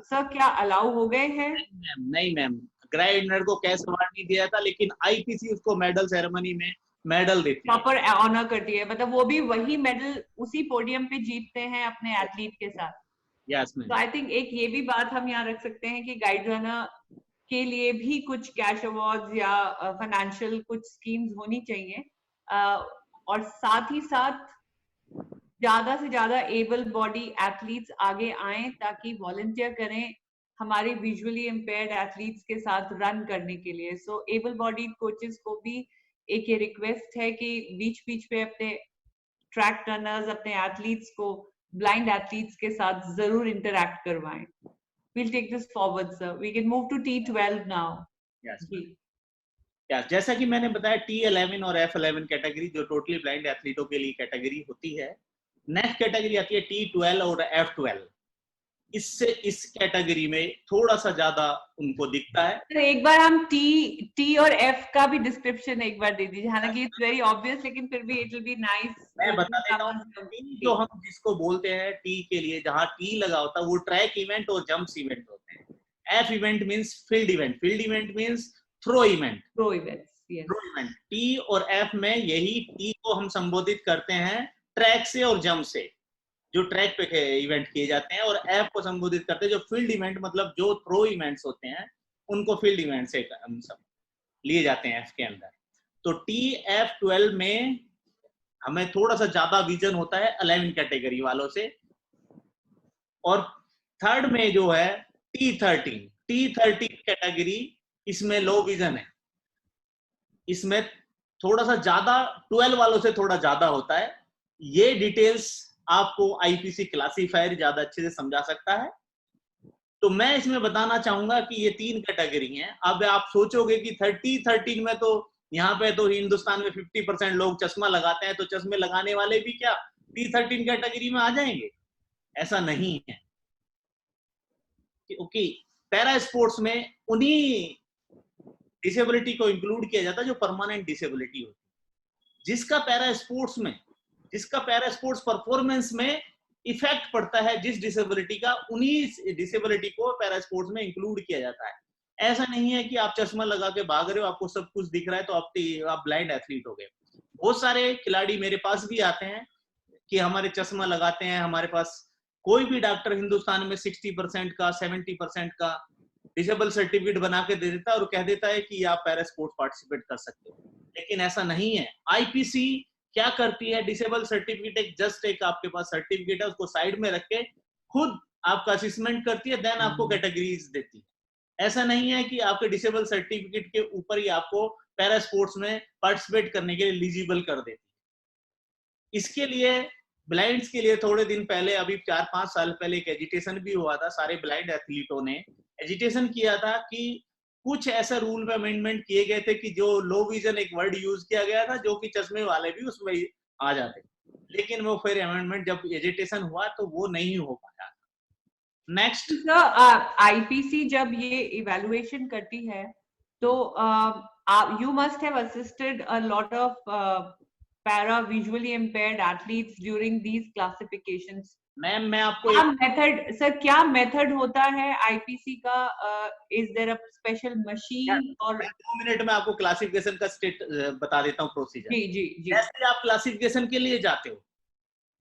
सर क्या अलाउ हो गए हैं? नहीं मैम, गाइड रनर को कैश अवार्ड नहीं दिया था, लेकिन आईपीसी उसको मेडल सेरेमनी में मेडल देती है, प्रॉपर ऑनर करती है। मतलब वो भी वही मेडल उसी पोडियम पे जीतते हैं अपने एथलीट के साथ। Yes ma'am. तो आई थिंक एक ये भी बात हम यहाँ रख सकते हैं कि गाइड रनर के लिए भी कुछ कैश अवार्ड्स या फाइनेंशियल कुछ स्कीम्स होनी चाहिए, और साथ ही साथ ज्यादा से ज्यादा एबल बॉडी एथलीट्स आगे आए ताकि वॉलंटियर करें हमारे विजुअली इम्पेयर्ड एथलीट्स के साथ रन करने के लिए। सो एबल बॉडीड कोचेस को भी एक ये रिक्वेस्ट है कि बीच बीच पे अपने ट्रैक रनर्स, अपने एथलीट्स को, ब्लाइंड एथलीट्स के साथ जरूर इंटरैक्ट करवाएं। We'll take this forward, sir. We can move to T12 now. Yes. Ji. Yes, जैसा कि मैंने बताया T11 और F11 कैटेगरी जो टोटली ब्लाइंड एथलीटों के लिए कैटेगरी होती है। नेक्स्ट कैटेगरी आती है T12 और F12। इससे इस कैटेगरी में थोड़ा सा ज्यादा उनको दिखता है। तो एक बार हम टी और एफ का भी डिस्क्रिप्शन एक बार दे दीजिए, हालांकि इट्स वेरी ऑब्वियस लेकिन फिर भी इट विल बी नाइस। मैं बता देता हूँ, जो हम जिसको बोलते हैं टी के लिए, जहाँ टी लगा होता है वो ट्रैक इवेंट और जंप्स इवेंट होते हैं। F event means field event, field event means throw event, throw events, yes. Throw event T और एफ में यही टी को हम संबोधित करते हैं ट्रैक से और जंप से, जो ट्रैक पे इवेंट किए जाते हैं, और एफ को संबोधित करते हैं जो फील्ड इवेंट, मतलब जो थ्रो इवेंट्स होते हैं उनको फील्ड इवेंट से हम सब लिए जाते हैं एफ के अंदर। तो TF12 में हमें थोड़ा सा ज्यादा विजन होता है 11 कैटेगरी वालों से। और थर्ड में जो है T13 कैटेगरी, इसमें लो विजन है, इसमें थोड़ा सा ज्यादा 12 वालों से थोड़ा ज्यादा होता है। ये डिटेल्स आपको IPC क्लासिफायर ज्यादा अच्छे से समझा सकता है। तो मैं इसमें बताना चाहूंगा कि ये 3 कैटेगरी हैं। अब आप सोचोगे कि 13 में तो यहाँ पे तो हिंदुस्तान में 50% लोग चश्मा लगाते हैं, तो चश्मे लगाने वाले भी क्या T13 कैटेगरी में आ जाएंगे? ऐसा नहीं है। ओके, पैरा स्पोर्ट्स में उन्हीं डिसेबिलिटी को इंक्लूड किया जाता है जो परमानेंट डिसेबिलिटी होती है, जिसका पैरा स्पोर्ट्स परफॉर्मेंस में इफेक्ट पड़ता है, जिस डिसेबिलिटी का, उन्हीं डिसेबिलिटी को पैरा स्पोर्ट्स में इंक्लूड किया जाता है। ऐसा नहीं है कि आप चश्मा लगा के भाग रहे हो, आपको सब कुछ दिख रहा है तो आप ब्लाइंड एथलीट हो गए। बहुत सारे खिलाड़ी मेरे पास भी आते हैं कि हमारे चश्मा लगाते हैं, हमारे पास कोई भी डॉक्टर हिंदुस्तान में 60% का 70% का डिसेबल सर्टिफिकेट बना के दे देता है और कह देता है कि आप पैरा स्पोर्ट्स पार्टिसिपेट कर सकते हो, लेकिन ऐसा नहीं है। IPC क्या करती है, डिसेबल सर्टिफिकेट जस्ट एक आपके पास सर्टिफिकेट है, उसको साइड में रख के खुद आपका असेसमेंट करती है, देन आपको कैटेगरीज देती है। ऐसा नहीं है कि आपके डिसेबल सर्टिफिकेट के ऊपर ही आपको पैरा स्पोर्ट्स में पार्टिसिपेट करने के लिए एलिजिबल कर देती है। इसके लिए ब्लाइंड्स के लिए थोड़े दिन पहले, अभी 4-5 साल पहले एक एजिटेशन भी हुआ था। सारे ब्लाइंड एथलीटों ने एजिटेशन किया था कि कुछ ऐसा रूल में अमेंडमेंट किए गए थे कि जो लो विजन एक वर्ड यूज किया गया था, जो कि चश्मे वाले भी उसमें आ जाते, लेकिन वो फिर अमेंडमेंट जब एजिटेशन हुआ तो वो नहीं हो पाया। नेक्स्ट, IPC जब ये इवैल्यूएशन करती है तो you must have assisted a lot of para visually impaired athletes during these classifications. Ma'am मैं आपको क्या मेथड होता है IPC का? Is there a special machine? और 2 मिनट में आपको क्लासिफिकेशन का स्टेट बता देता हूँ, प्रोसीजर। जी। जैसे आप क्लासिफिकेशन के लिए जाते हो,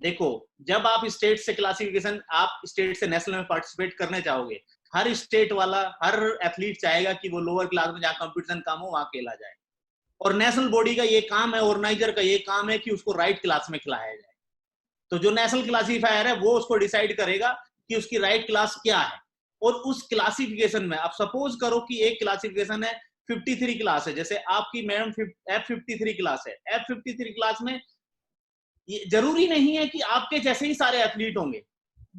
देखो जब आप स्टेट से क्लासिफिकेशन, आप स्टेट से नेशनल में पार्टिसिपेट करने चाहोगे, हर स्टेट वाला, हर एथलीट चाहेगा कि वो लोअर क्लास में जहाँ कंपटीशन काम हो वहां खेला जाए, और नेशनल बॉडी का ये काम है, ऑर्गेनाइजर का ये काम है कि उसको राइट क्लास में खिलाया जाए। तो जो नेशनल क्लासिफायर है वो उसको डिसाइड करेगा कि उसकी राइट क्लास क्या है, और उस क्लासिफिकेशन में आप सपोज करो कि एक क्लासिफिकेशन है 53 क्लास है, जैसे आपकी मैडम F53 क्लास है। F53 क्लास में ये जरूरी नहीं है कि आपके जैसे ही सारे एथलीट होंगे।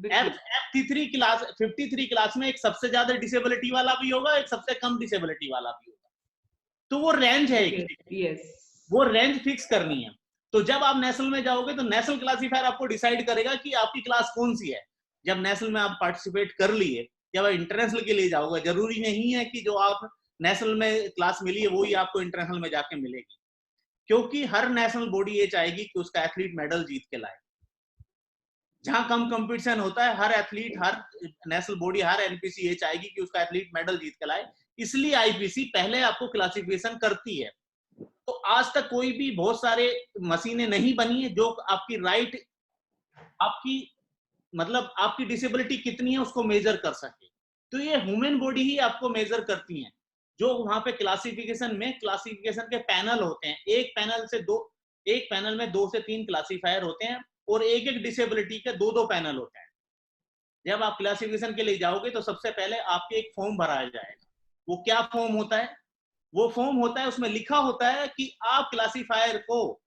F53 क्लास में एक सबसे ज्यादा डिसेबिलिटी वाला भी होगा, एक सबसे कम डिसेबिलिटी वाला भी होगा। तो वो रेंज है, वो रेंज फिक्स करनी है। तो जब आप नेशनल में जाओगे तो नेशनल क्लासिफायर आपको डिसाइड करेगा कि आपकी क्लास कौन सी है। जब नेशनल में आप पार्टिसिपेट कर लिए, जब आप इंटरनेशनल के लिए जाओगे, जरूरी नहीं है कि जो आप नेशनल में क्लास मिली है वो ही आपको इंटरनेशनल में जाके मिलेगी, क्योंकि हर नेशनल बॉडी ये चाहेगी कि उसका एथलीट मेडल जीत के लाए। जहां कम कंपटीशन होता है, हर एथलीट, हर नेशनल बॉडी, हर NPC ये चाहेगी कि उसका एथलीट मेडल जीत के लाए, इसलिए IPC पहले आपको क्लासिफिकेशन करती है। तो आज तक कोई भी, बहुत सारे मशीनें नहीं बनी है जो आपकी राइट, आपकी मतलब आपकी डिसेबिलिटी कितनी है उसको मेजर कर सके। तो ये ह्यूमन बॉडी ही आपको मेजर करती है। जो वहां पे क्लासिफिकेशन के पैनल होते हैं, एक पैनल में 2 से 3 क्लासीफायर होते हैं और एक एक डिसेबिलिटी के 2 पैनल होते हैं। जब आप क्लासिफिकेशन के लिए जाओगे तो सबसे पहले आपके एक फॉर्म भराया जाएगा। वो क्या फॉर्म होता है? वो फॉर्म होता है, उसमें लिखा होता है कि आप क्लासीफायर को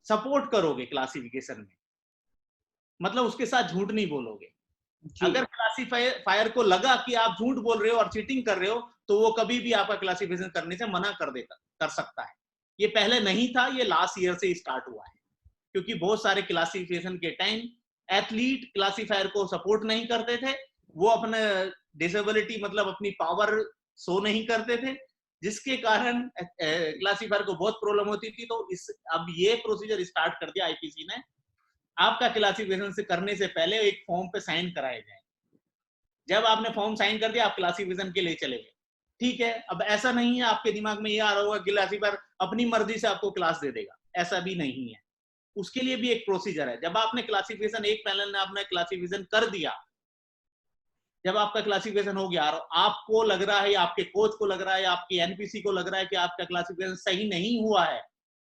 सपोर्ट करोगे क्लासिफिकेशन में, मतलब उसके साथ झूठ नहीं बोलोगे। अगर क्लासीफायर को लगा कि आप झूठ बोल रहे हो और चीटिंग कर रहे हो तो वो कभी भी आपका क्लासिफिकेशन करने से मना कर सकता है। ये पहले नहीं था, ये लास्ट ईयर से स्टार्ट हुआ है, क्योंकि बहुत सारे क्लासिफिकेशन के टाइम एथलीट क्लासीफायर को सपोर्ट नहीं करते थे, वो अपने डिसेबिलिटी मतलब अपनी पावर शो नहीं करते थे, जिसके कारण क्लासीफायर को बहुत प्रॉब्लम होती थी। तो अब ये प्रोसीजर स्टार्ट कर दिया आईपीसी ने, आपका क्लासिफिकेशन से करने से पहले एक फॉर्म पे साइन कराए जाए। जब आपने फॉर्म साइन कर दिया, आप क्लासिफिकेशन के लिए चले गए, ठीक है। अब ऐसा नहीं है आपके दिमाग में ये आ रहा होगा क्लासीफायर अपनी मर्जी से आपको क्लास दे देगा, ऐसा भी नहीं है। उसके लिए भी एक प्रोसीजर है। जब आपने क्लासिफिकेशन, एक पैनल ने आपने क्लासिफिकेशन कर दिया, जब आपका क्लासिफिकेशन हो गया और आपको लग रहा है, आपके कोच को लग रहा है, आपकी एनपीसी को लग रहा है कि आपका क्लासिफिकेशन सही नहीं हुआ है,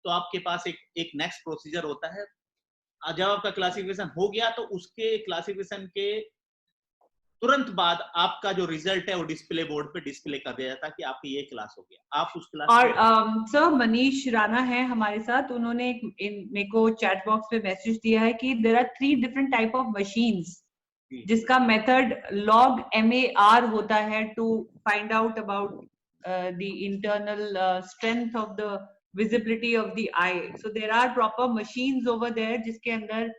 तो आपके पास एक नेक्स्ट प्रोसीजर होता है। जब आपका क्लासिफिकेशन हो गया तो उसके क्लासिफिकेशन के तुरंत बाद आपका जो रिजल्ट है वो डिस्प्ले बोर्ड पे डिस्प्ले कर दिया जाता है कि आपकी ये क्लास हो गया, आप उस क्लास। और सर मनीष राणा है हमारे साथ, उन्होंने मेरे को चैट बॉक्स पे मैसेज दिया है कि there are 3 different type of machines, जिसका मेथड log MAR होता है to find out about the internal strength of the visibility of the eye. So there are proper machines over there जिसके अंदर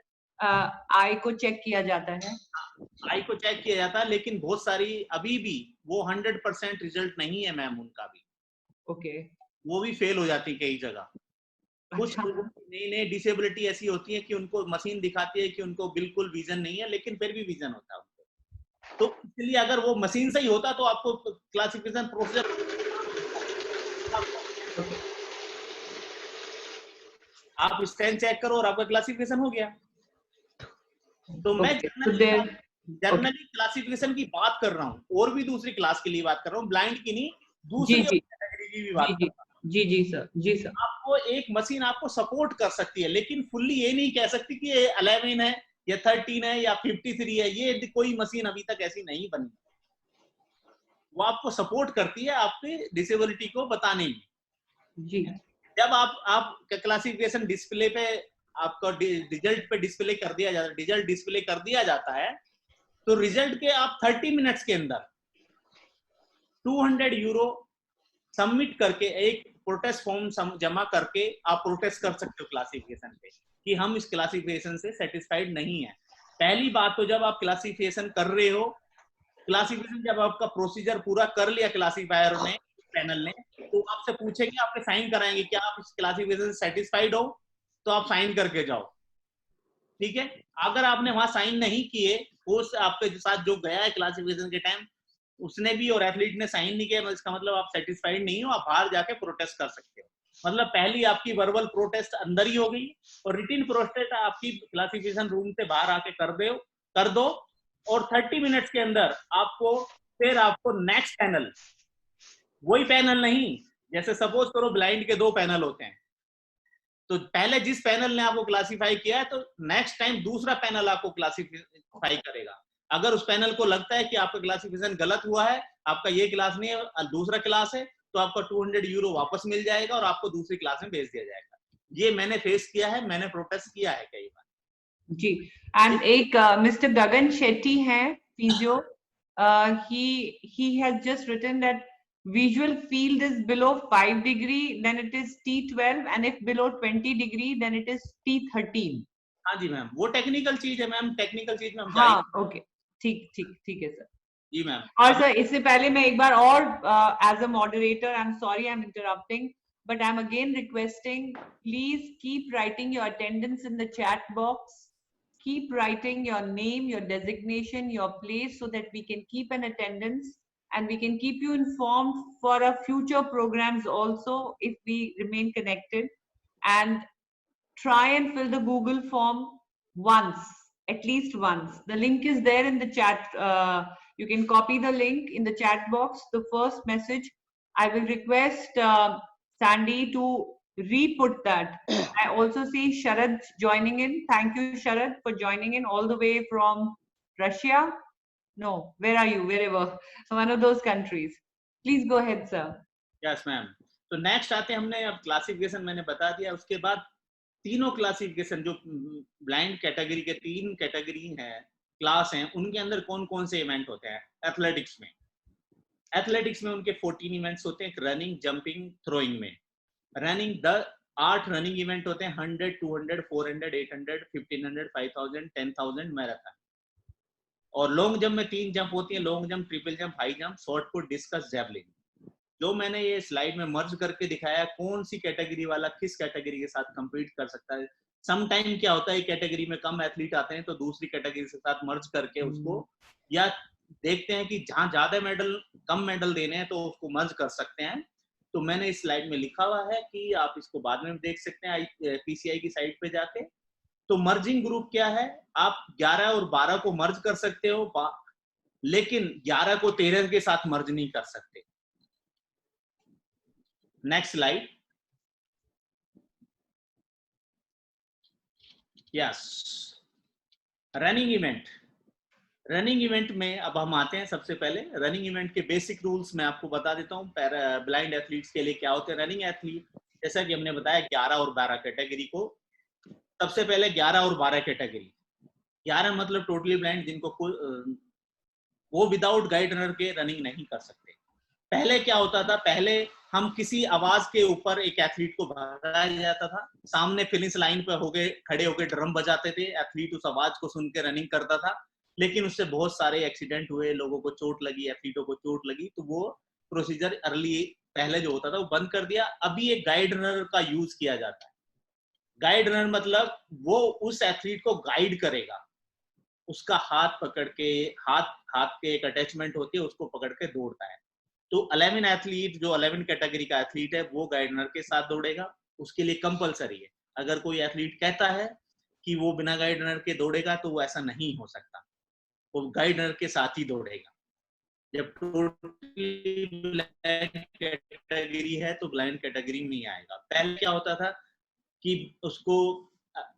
आई को चेक किया जाता है। आई को चेक किया जाता है, लेकिन बहुत सारी अभी भी वो 100% रिजल्ट नहीं है मैम, उनका भी ओके, वो भी फेल हो जाती है कई जगह। कुछ अच्छा। लोगों की नई डिसेबिलिटी ऐसी होती है कि उनको मशीन दिखाती है कि उनको बिल्कुल विजन नहीं है, लेकिन फिर भी विजन होता है उनको। तो इसलिए अगर वो मशीन से ही होता तो आपको क्लासिफिकेशन प्रोसीजर, आप स्टैंड चेक करो और आपका क्लासिफिकेशन हो गया। तो मैं जनरली क्लासिफिकेशन की बात कर रहा हूँ, और भी दूसरी क्लास के लिए बात कर रहा हूँ, ब्लाइंड की नहीं, दूसरी कैटेगरी की भी बात कर रहा हूँ। जी सर, जी सर। आपको एक मशीन आपको सपोर्ट कर सकती है, लेकिन फुल्ली ये नहीं कह सकती कि ये 11 है या 13 है या 53 है। ये कोई मशीन अभी तक ऐसी नहीं बनी। वो आपको सपोर्ट करती है आपकी डिसेबिलिटी को बताने में। जी। जब आप क्लासिफिकेशन डिस्प्ले पे आपका रिजल्ट पे डिस्प्ले कर दिया जाता है, रिजल्ट डिस्प्ले कर दिया जाता है, तो रिजल्ट के आप 30 मिनट्स के अंदर 200 यूरो सबमिट करके एक प्रोटेस्ट फॉर्म जमा करके आप प्रोटेस्ट कर सकते हो क्लासिफिकेशन पे कि हम इस क्लासिफिकेशन से सेटिस्फाइड नहीं है। पहली बात तो जब आप क्लासिफिकेशन कर रहे हो, क्लासिफिकेशन जब आपका प्रोसीजर पूरा कर लिया क्लासिफायर ने, पैनल ने, तो आपसे पूछेंगे, आपके साइन कराएंगे कि आप इस क्लासिफिकेशन से सेटिस्फाइड हो, तो आप साइन करके जाओ, ठीक है। अगर आपने वहां साइन नहीं किए, उस आपके साथ जो गया है क्लासिफिकेशन के टाइम उसने भी और एथलीट ने साइन नहीं किया, इसका मतलब आप सेटिस्फाइड नहीं हो, आप बाहर जाके प्रोटेस्ट कर सकते हो। मतलब पहली आपकी वर्बल प्रोटेस्ट अंदर ही हो गई और रिटिन प्रोटेस्ट आपकी क्लासिफिकेशन रूम से बाहर आके कर दो और 30 मिनट्स के अंदर आपको नेक्स्ट पैनल, वही पैनल नहीं, जैसे सपोज करो ब्लाइंड के 2 पैनल होते हैं, तो पहले जिस पैनल ने आपको क्लासिफाई किया है, तो नेक्स्ट टाइम दूसरा पैनल आपको क्लासिफाई करेगा। अगर उस पैनल को लगता है कि आपका क्लासिफिकेशन गलत हुआ है, आपका ये क्लास नहीं है दूसरा क्लास है, तो आपका 200 यूरो वापस मिल जाएगा और आपको दूसरी क्लास में भेज दिया जाएगा। ये मैंने फेस किया है, मैंने प्रोटेस्ट किया है कई बार जी। एंड एक मिस्टर गगन शेट्टी है physio, he has just written that visual field is below 5 degree then it is T12 and if below 20 degree then it is T13। हाँ जी मैम, वो टेक्निकल चीज है मैम, टेक्निकल चीज में हम हाँ, ओके, ठीक है सर। जी मैम। और सर इससे पहले मैं एक बार और as a moderator, I am sorry I am interrupting, but I'm again requesting, please keep writing your attendance in the chat box. Keep writing your name, your designation, your place, so that we can keep an attendance and we can keep you informed for our future programs also if we remain connected. And try and fill the Google form once. at least once. The link is there in the chat. You can copy the link in the chat box. The first message, I will request Sandy to re-put that. I also see Sharad joining in. Thank you, Sharad, for joining in all the way from Russia. No, where are you? Wherever. One of those countries. Please go ahead, sir. Yes ma'am. तो नेक्स्ट आते हैं, हमने अब क्लासिफिकेशन मैंने बता दिया, उसके बाद तीनों क्लासिफिकेशन जो ब्लाइंड कैटेगरी के 3 कैटेगरी हैं, क्लास हैं, उनके अंदर कौन कौन से इवेंट होते हैं। एथलेटिक्स में उनके 14 इवेंट्स होते हैं, रनिंग, जंपिंग, थ्रोइंग में। रनिंग 8 रनिंग इवेंट होते हैं, 100, 200, 400, 800, 1500, 5000, 10,000 मैराथन। और लॉन्ग जंप में 3 जंप होती है, long jump, triple jump, high jump, short put, discuss, javelin. जो मैंने ये स्लाइड में मर्ज करके दिखाया, कौन सी कैटेगरी वाला किस कैटेगरी के साथ compete कर सकता है। सम टाइम क्या होता है, कैटेगरी में कम एथलीट आते हैं तो दूसरी कैटेगरी के साथ मर्ज करके उसको, या देखते हैं कि जहां ज्यादा मेडल, कम मेडल देने हैं तो उसको मर्ज कर सकते हैं। तो मैंने इस स्लाइड में लिखा हुआ है कि आप इसको बाद में देख सकते हैं PCI की साइट पे जाके। तो मर्जिंग ग्रुप क्या है, आप 11 और 12 को मर्ज कर सकते हो, लेकिन 11 को 13 के साथ मर्ज नहीं कर सकते। Next slide. Yes, running event में अब हम आते हैं। सबसे पहले रनिंग इवेंट के बेसिक रूल्स मैं आपको बता देता हूँ। ब्लाइंड एथलीट्स के लिए क्या होते हैं रनिंग एथलीट, जैसा कि हमने बताया 11 और 12 कैटेगरी को। सबसे पहले 11 और 12 कैटेगरी। 11 मतलब टोटली ब्लाइंड, जिनको वो विदाउट गाइड रनर के रनिंग नहीं कर सकते। पहले क्या होता था, पहले हम किसी आवाज के ऊपर एक एथलीट को भगाया जाता था, सामने फिनिश लाइन पे खड़े होके ड्रम बजाते थे, एथलीट उस आवाज को सुन के रनिंग करता था। लेकिन उससे बहुत सारे एक्सीडेंट हुए, लोगों को चोट लगी, एथलीटों को चोट लगी, तो वो प्रोसीजर अर्ली पहले जो होता था वो बंद कर दिया। अभी एक गाइड रनर का यूज किया जाता है। गाइड रनर मतलब वो उस एथलीट को गाइड करेगा, उसका हाथ पकड़ के, हाथ के एक अटैचमेंट होती है, उसको पकड़ के दौड़ता है। तो 11 एथलीट, जो 11 कैटेगरी का एथलीट है, वो गाइड रनर के साथ दौड़ेगा। उसके लिए कंपलसरी है। अगर कोई एथलीट कहता है कि वो बिना गाइड रनर के दौड़ेगा, तो वो ऐसा नहीं हो सकता, वो गाइड रनर के साथ ही दौड़ेगा। जब टोटली ब्लाइंड कैटेगरी है तो ब्लाइंड कैटेगरी में नहीं आएगा। पहले क्या होता था कि उसको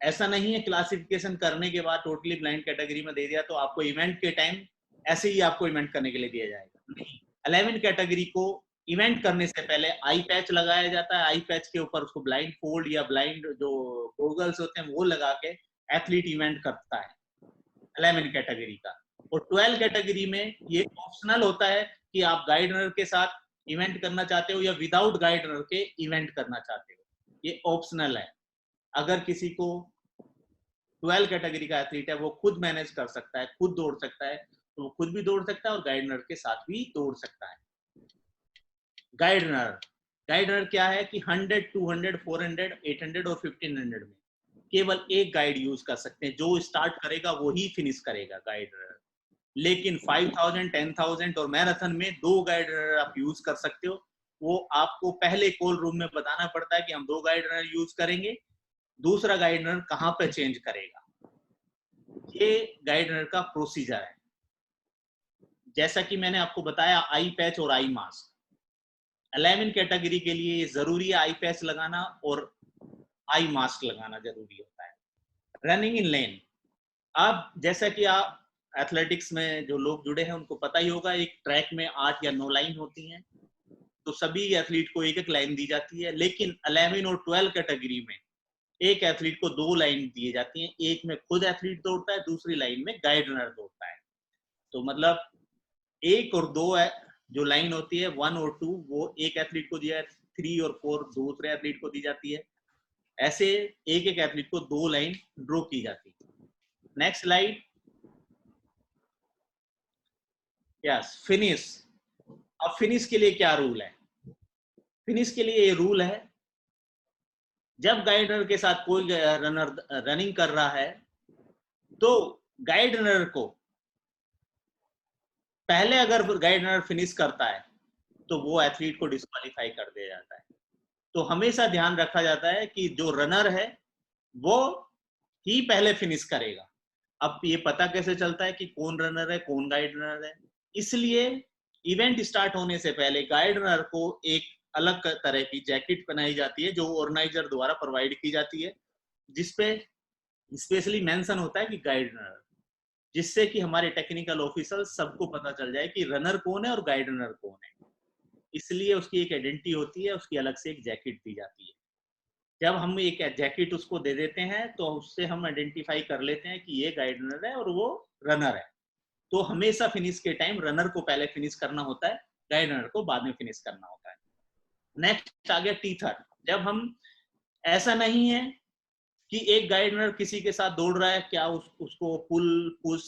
ऐसा नहीं है, क्लासिफिकेशन करने के बाद टोटली ब्लाइंड कैटेगरी में दे दिया तो आपको इवेंट के टाइम ऐसे ही आपको इवेंट करने के लिए दिया जाएगा, नहीं। 11 कैटेगरी को इवेंट करने से पहले आई पैच लगाया जाता है। आई पैच के ऊपर उसको ब्लाइंड फोल्ड या ब्लाइंड जो गॉगल्स होते हैं वो लगा के एथलीट इवेंट करता है 11 कैटेगरी का। और 12 कैटेगरी में ये ऑप्शनल होता है कि आप गाइड रनर के साथ इवेंट करना चाहते हो या विदाउट गाइड रनर के इवेंट करना चाहते हो, ये ऑप्शनल है। अगर किसी को 12 कैटेगरी का एथलीट है, वो खुद मैनेज कर सकता है, खुद दौड़ सकता है, तो वो खुद भी दौड़ सकता है और गाइड रनर के साथ भी दौड़ सकता है। गाइड रनर क्या है कि 100, 200, 400, 800 और 1500 में केवल एक गाइड यूज कर सकते हैं। जो स्टार्ट करेगा वो ही फिनिश करेगा गाइड रनर। लेकिन 5000, 10,000 और मैराथन में 2 गाइड रनर आप यूज कर सकते हो। वो आपको पहले कॉल रूम में बताना पड़ता है कि हम 2 गाइड रनर यूज करेंगे, दूसरा गाइड रनर कहां पे चेंज करेगा। ये गाइड रनर का प्रोसीजर है। जैसा कि मैंने आपको बताया, आई पैच और आई मास्क 11 कैटेगरी के लिए जरूरी है। आई पैच लगाना और आई मास्क लगाना जरूरी होता है। रनिंग इन लेन, अब जैसा कि आप एथलेटिक्स में जो लोग जुड़े हैं उनको पता ही होगा, एक ट्रैक में 8 या 9 लाइन होती हैं, तो सभी एथलीट को एक एक लाइन दी जाती है। लेकिन 11 और 12 कैटेगरी में एक एथलीट को 2 लाइन दी जाती हैं। एक में खुद एथलीट दौड़ता है, दूसरी लाइन में गाइड रनर दौड़ता है। तो मतलब 1 और 2 जो लाइन होती है, 1 और 2 वो एक एथलीट को दिया है, 3 और 4 दूसरे एथलीट को दी जाती है। ऐसे एक एक एथलीट को 2 लाइन ड्रॉ की जाती है। Next slide. Yes, finish. अब फिनिश के लिए क्या रूल है? फिनिश के लिए ये रूल है, जब गाइड रनर के साथ कोई रनर रनिंग कर रहा है तो गाइड रनर को पहले, अगर गाइड रनर फिनिश करता है तो वो एथलीट को डिस्क्वालीफाई कर दिया जाता है। तो हमेशा ध्यान रखा जाता है कि जो रनर है वो ही पहले फिनिश करेगा। अब ये पता कैसे चलता है कि कौन रनर है, कौन गाइड रनर है? इसलिए इवेंट स्टार्ट होने से पहले गाइड रनर को एक अलग तरह की जैकेट पहनाई जाती है जो ऑर्गेनाइजर द्वारा प्रोवाइड की जाती है, जिसपे स्पेशली मेंशन होता है कि गाइड रनर, जिससे कि हमारे टेक्निकल ऑफिसर सबको पता चल जाए कि रनर कौन है और गाइड रनर कौन है। इसलिए उसकी एक आइडेंटिटी होती है, उसकी अलग से एक जैकेट दी जाती है। जब हम एक जैकेट उसको दे देते हैं तो उससे हम आइडेंटिफाई कर लेते हैं कि ये गाइड रनर है और वो रनर है। तो हमेशा फिनिश के टाइम रनर को पहले फिनिश करना होता है, गाइड रनर को बाद में फिनिश करना होता है। नेक्स्ट आ गया टीथर। जब हम, ऐसा नहीं है कि एक गाइड रनर किसी के साथ दौड़ रहा है, क्या उसको पुल पुश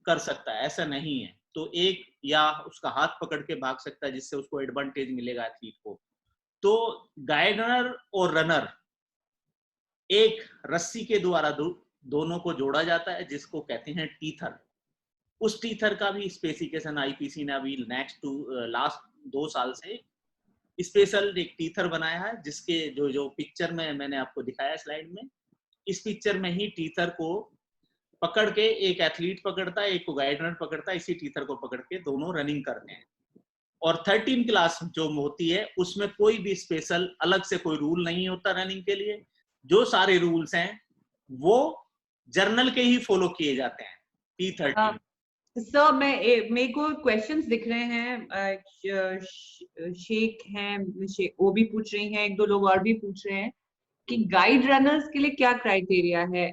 कर सकता है? ऐसा नहीं है। तो एक या उसका हाथ पकड़ के भाग सकता है, जिससे उसको एडवांटेज मिलेगा एथलीट को। तो गाइड रनर और रनर एक रस्सी के द्वारा दोनों को जोड़ा जाता है, जिसको कहते हैं टीथर। उस टीथर का भी स्पेसिफिकेशन आईपीसी ने अभी लास्ट 2 साल से स्पेशल एक टीथर बनाया है, जिसके जो पिक्चर में मैंने आपको दिखाया स्लाइड में, इस पिक्चर में ही टीथर को पकड़ के एक एथलीट पकड़ता है, एक को गाइड रनर पकड़ता है, इसी टीथर को पकड़ के दोनों रनिंग करते हैं। और 13 क्लास जो होती है उसमें कोई भी स्पेशल अलग से कोई रूल नहीं होता रनिंग के लिए। जो सारे रूल्स हैं वो जर्नल के ही फॉलो किए जाते हैं T13। सर मेरे को क्वेश्चंस दिख रहे हैं, शेख हैं, वो भी पूछ रही हैं, 1-2 लोग और भी पूछ रहे हैं कि गाइड रनर्स के लिए क्या क्राइटेरिया है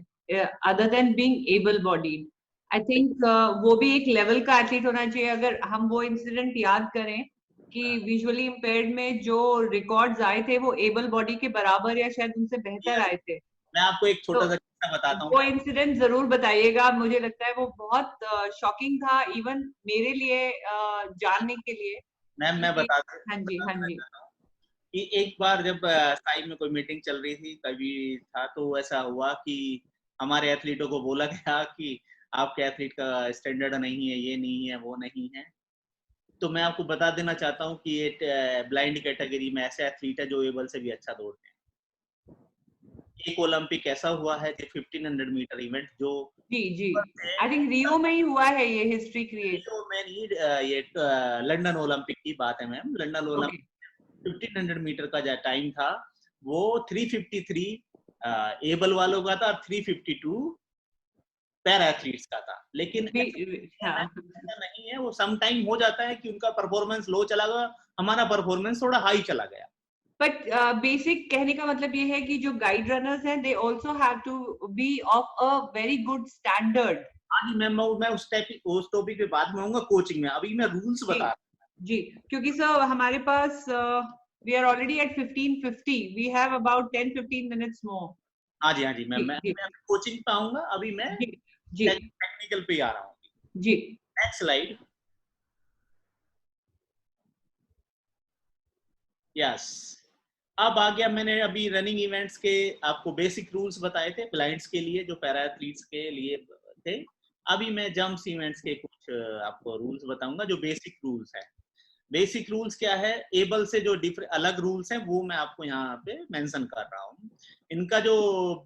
other than being able bodied. I think वो भी एक लेवल का एथलीट होना चाहिए। अगर हम वो इंसिडेंट याद करें कि विजुअली इम्पेयर्ड में जो रिकॉर्ड्स आए थे वो एबल बॉडी के बराबर या शायद उनसे बेहतर आए थे। मैं आपको एक छोटा सा किस्सा बताता हूँ। वो इंसिडेंट जरूर बताइएगा, मुझे लगता है वो बहुत शॉकिंग था इवन मेरे लिए जानने के लिए। मैं बताता हूँ। हाँ जी, हाँ जी। कि एक बार जब साइड में कोई मीटिंग चल रही थी तभी था, तो ऐसा हुआ कि हमारे एथलीटों को बोला गया कि आपके एथलीट का स्टैंडर्ड नहीं है, ये नहीं है, वो नहीं है। तो मैं आपको बता देना चाहता हूँ कि ये ब्लाइंड कैटेगरी में ऐसे एथलीट है जो एबल से भी अच्छा दौड़ते हैं। एक ओलंपिक ऐसा हुआ है जो 1500 मीटर इवेंट जो जी आई थिंक रियो में ही हुआ है ये हिस्ट्री क्रिएट। रियो में नहीं, ये लंदन ओलंपिक की बात है मैम। लंदन ओलंपिक 1500 मीटर का जो टाइम था वो 353 एबल वालों का था और 352 पैरा एथलीट्स का था। लेकिन ऐसा नहीं है, वो सम टाइम हो जाता है कि उनका परफॉर्मेंस लो चला गया, हमारा परफॉर्मेंस थोड़ा हाई चला गया। बट बेसिक कहने का मतलब ये है कि जो गाइड रनर्स हैं they also have to be of a very good standard. हाँ जी मैम, मैं उस टॉपिक पे बाद में आऊंगा कोचिंग में, अभी मैं रूल्स बता रहा हूँ। जी, क्योंकि सर हमारे पास we are already at 15:50, we have about 10-15 minutes more. हाँ जी मैं कोचिंग पे आऊंगा, अभी मैं टेक्निकल पे आ रहा हूँ जी। Next slide. यस, अब आ गया, मैंने अभी रनिंग इवेंट्स के आपको बेसिक रूल्स बताए थे ब्लाइंड्स के लिए, जो पैरा एथलीट्स के लिए थे। अभी मैं जंप्स इवेंट्स के कुछ आपको रूल्स बताऊंगा जो बेसिक रूल्स है। बेसिक रूल्स क्या है, एबल से जो अलग रूल्स हैं वो मैं आपको यहाँ पे मेंशन कर रहा हूँ। इनका जो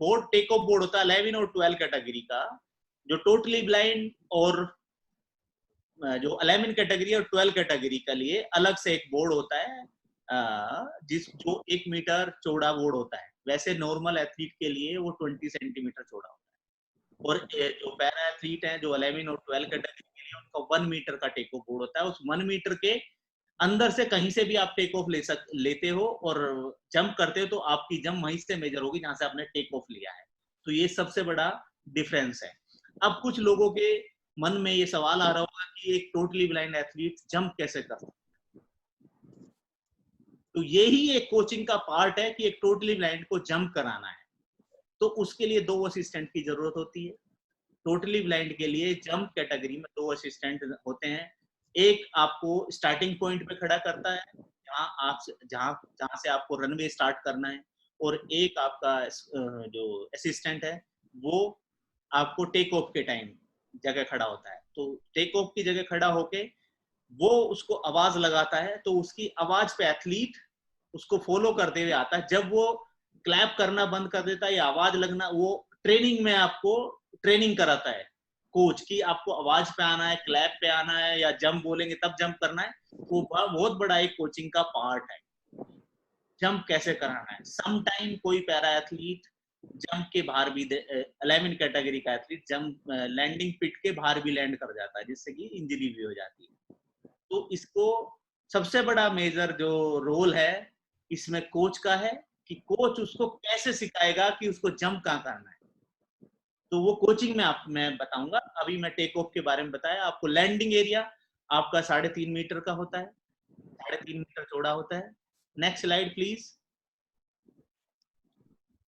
बोर्ड टेक ऑफ बोर्ड होता है 11 और 12 कैटेगरी का, जो टोटली ब्लाइंड और जो 11 कैटेगरी और 12 कैटेगरी के लिए अलग से एक बोर्ड होता है, जो 1 मीटर चौड़ा बोर्ड होता है। वैसे नॉर्मल एथलीट के लिए वो 20 सेंटीमीटर चौड़ा होता है। और जो पैरा एथलीट है जो 11 और 12 कैटेगरी के लिए, उनका 1 मीटर का टेक ऑफ बोर्ड होता है। उस 1 मीटर के अंदर से कहीं से भी आप टेक ऑफ लेते हो और जंप करते हो तो आपकी जंप वहीं से मेजर होगी जहां से आपने टेक ऑफ लिया है। तो ये सबसे बड़ा डिफरेंस है। अब कुछ लोगों के मन में ये सवाल आ रहा होगा कि एक टोटली ब्लाइंड एथलीट जंप कैसे कर सकता है? तो यही एक कोचिंग का पार्ट है कि एक टोटली ब्लाइंड को जंप कराना है। तो उसके लिए 2 असिस्टेंट की जरूरत होती है। टोटली ब्लाइंड के लिए जंप कैटेगरी में 2 असिस्टेंट होते हैं। एक आपको स्टार्टिंग पॉइंट पे खड़ा करता है जहां से आपको रनवे स्टार्ट करना है, और एक आपका जो असिस्टेंट है वो आपको टेक ऑफ के टाइम जगह खड़ा होता है। तो टेक ऑफ की जगह खड़ा होके वो उसको आवाज लगाता है, तो उसकी आवाज पे एथलीट उसको फॉलो करते हुए आता है। जब वो क्लैप करना बंद कर देता है या आवाज लगना, वो ट्रेनिंग में आपको ट्रेनिंग कराता है कोच की आपको आवाज पे आना है, क्लैप पे आना है, या जंप बोलेंगे तब जंप करना है, वो बहुत बड़ा एक कोचिंग का पार्ट है। जंप कैसे कराना है, सम टाइम कोई पैरा एथलीट जंप के बाहर भी 11 कैटेगरी का एथलीट जंप लैंडिंग पिट के बाहर भी लैंड कर जाता है, जिससे कि इंजरी भी हो जाती है। तो इसको सबसे बड़ा मेजर जो रोल है इसमें कोच का है कि कोच उसको कैसे सिखाएगा कि उसको जंप कहाँ करना है। तो वो कोचिंग में मैं बताऊंगा। अभी मैं टेक ऑफ के बारे में बताया आपको। लैंडिंग एरिया आपका 3.5 मीटर का होता है, 3.5 मीटर चौड़ा होता है। Next slide please.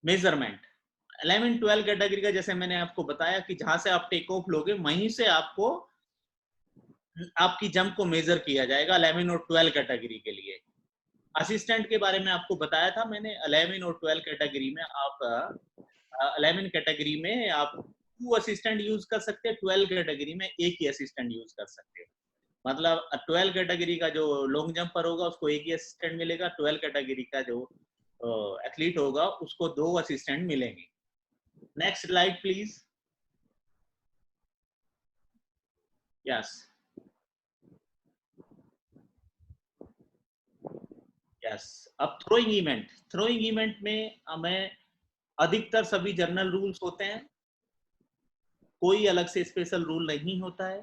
Measurement 11-12 category का जैसे मैंने आपको बताया कि जहां से आप टेक ऑफ लोगे वहीं से आपको आपकी जंप को मेजर किया जाएगा 11 और 12 कैटेगरी के लिए। असिस्टेंट के बारे में आपको बताया था मैंने। 11 और 12 कैटेगरी में आप 11 कैटेगरी में आप 2 असिस्टेंट यूज कर सकते हैं, 12 कैटेगरी में एक ही असिस्टेंट यूज कर सकते हैं। मतलब 12 कैटेगरी का जो लॉन्ग जंपर होगा उसको एक ही असिस्टेंट मिलेगा, 12 कैटेगरी का जो एथलीट होगा उसको 2 असिस्टेंट मिलेंगे। Next slide please. Yes yes. अब थ्रोइंग इवेंट में हमें अधिकतर सभी जनरल रूल्स होते हैं, कोई अलग से स्पेशल रूल नहीं होता है।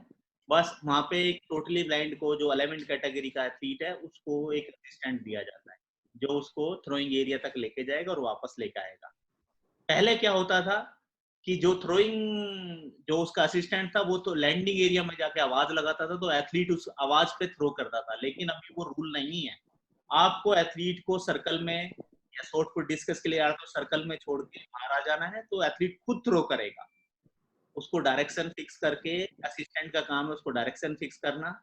बस वहां पे एक टोटली ब्लाइंड को जो 11 कैटेगरी का एथलीट है उसको एक असिस्टेंट दिया जाता है जो उसको थ्रोइंग एरिया तक लेके जाएगा और वापस लेके आएगा। पहले क्या होता था कि जो उसका असिस्टेंट था वो तो लैंडिंग एरिया में जाके आवाज लगाता था तो एथलीट उस आवाज पे थ्रो करता था, लेकिन अभी वो रूल नहीं है। आपको एथलीट को सर्कल में या शॉर्ट पुट डिस्कस के लिए यार तो सर्कल में छोड़ के बाहर आ जाना है तो एथलीट खुद थ्रो करेगा। उसको डायरेक्शन फिक्स करके, असिस्टेंट का काम है उसको डायरेक्शन फिक्स करना